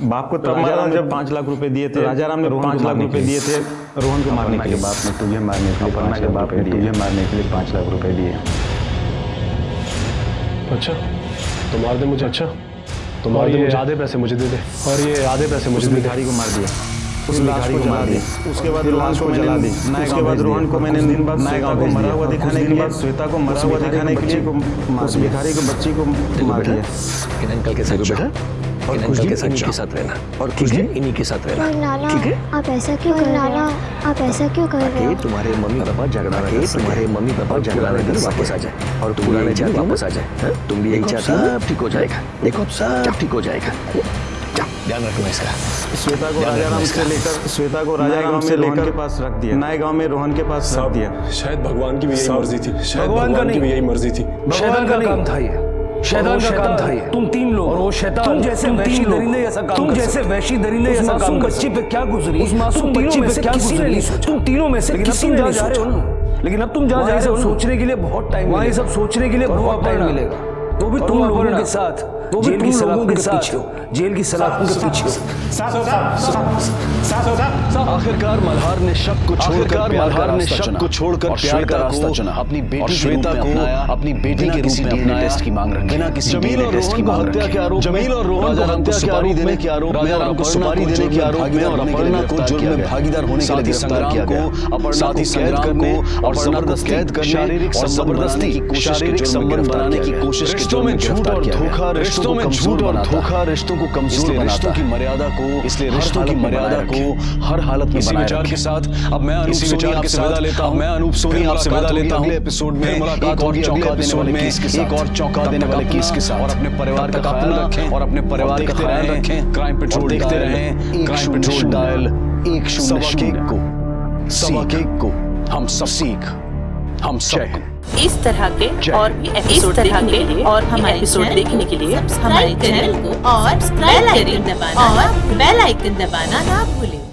बाप को, तब मारा जब 5 लाख रुपए दिए थे राजाराम ने, 5 लाख रुपए दिए थे रोहन को मारने के लिए। बाप ने तुझे मारने के लिए 5 लाख रुपए दिए, तुझे मारने के लिए 5 लाख रुपए दिए। अच्छा तो मार दे मुझे, अच्छा तो मार दे मुझे, आधे पैसे मुझे दे दे, और ये आधे पैसे मुझे। भिखारी को मार दिया, उस लाश को जला दी, उसके बाद रोहन को जला दी, उसके बाद रोहन को मैंने दिन बाद नए गांव को मरा हुआ दिखाने के लिए, श्वेता को मरा हुआ दिखाने के लिए उस भिखारी को बच्ची को मार दिया। अंकल के साथ बेटा, और खुश के साथ रहना, और खुश इन्हीं के साथ रहना, ठीक है? आप ऐसा क्यों कर रहे हो? आप ऐसा क्यों कर रहे हो? तुम्हारे मम्मी पापा झगड़ा रहे, तुम्हारे मम्मी पापा झगड़ा रहे वापस आ जाए, और तुम पुराने चाहते वापस आ जाए, तुम भी यही चाहते हो, सब ठीक हो जाएगा। देखो सब ठीक हो जाएगा, ध्यान रखना इसका। श्वेता को राजाराम से लेकर, श्वेता को राजाराम से रोहन के पास रख दिया, नए गांव में रोहन के पास रख दिया। शायद भगवान की भी यही मर्जी थी, शायद भगवान की भी यही मर्जी थी। शैतान का काम था ये, शैतान का काम था ये। तुम 3 लोग और वो शैतान, तुम जैसे वैशी दरिंदे ऐसा काम, तुम जैसे वैशी दरिंदे ऐसा काम। बच्ची पे क्या गुजरी, उस मासूम बच्ची पे क्या गुजरी, तुम तीनों में से किसी ने नहीं सोचा। लेकिन अब तुम जहाँ जा रहे हो सोचने के लिए बहुत टाइम, वहाँ ये सब सोचने के लिए बहुत टाइम मिलेगा। तो भी तुम लोगों के साथ, तो जेल की सलाखों के पीछे हो, जेल की सलाखों के पीछे हो। आखिरकार मल्हार ने शक को छोड़कर प्यार का रास्ता चुना, अपनी बेटी श्वेता को अपनी बेटी के रूप में अपना टेस्ट की मांग रखी, बिना किसी टेस्ट की मांग रखी। जमील और रोहन राजाराम को सुपारी देने के आरोप में, राजाराम को सुपारी देने के आरोप में और अपर्णा को जुर्म में भागीदार होने के लिए गिरफ्तार किया गया। साथ ही संग्राम को और जबरदस्ती कैद करने, शारीरिक जबरदस्ती शारीरिक संबंध बनाने की कोशिश, रिश्तों में झूठ और धोखा, रिश्तों में झूठ और धोखा रिश्तों को कमजोर बनाता है। रिश्तों की मर्यादा को, इसलिए रिश्तों की मर्यादा को हर हालत में बनाए रखें। के साथ अब मैं अनूप सोनी आपसे विदा लेता हूं, मैं अनूप सोनी आपसे विदा लेता हूं। अगले एपिसोड में मुलाकात होगी, अगले एपिसोड में एक और चौंका देने वाले केस के साथ। और अपने परिवार का ख्याल रखें, और अपने परिवार का ख्याल रखें। क्राइम पेट्रोल देखते रहें, क्राइम पेट्रोल डायल 101 को, सवा केक को हम सब सीख, हम सब इस तरह के और भी एपिसोड देखने के लिए और हमारे एपिसोड देखने के लिए हमारे चैनल को और बेल आइकन दबाना ना भूलें।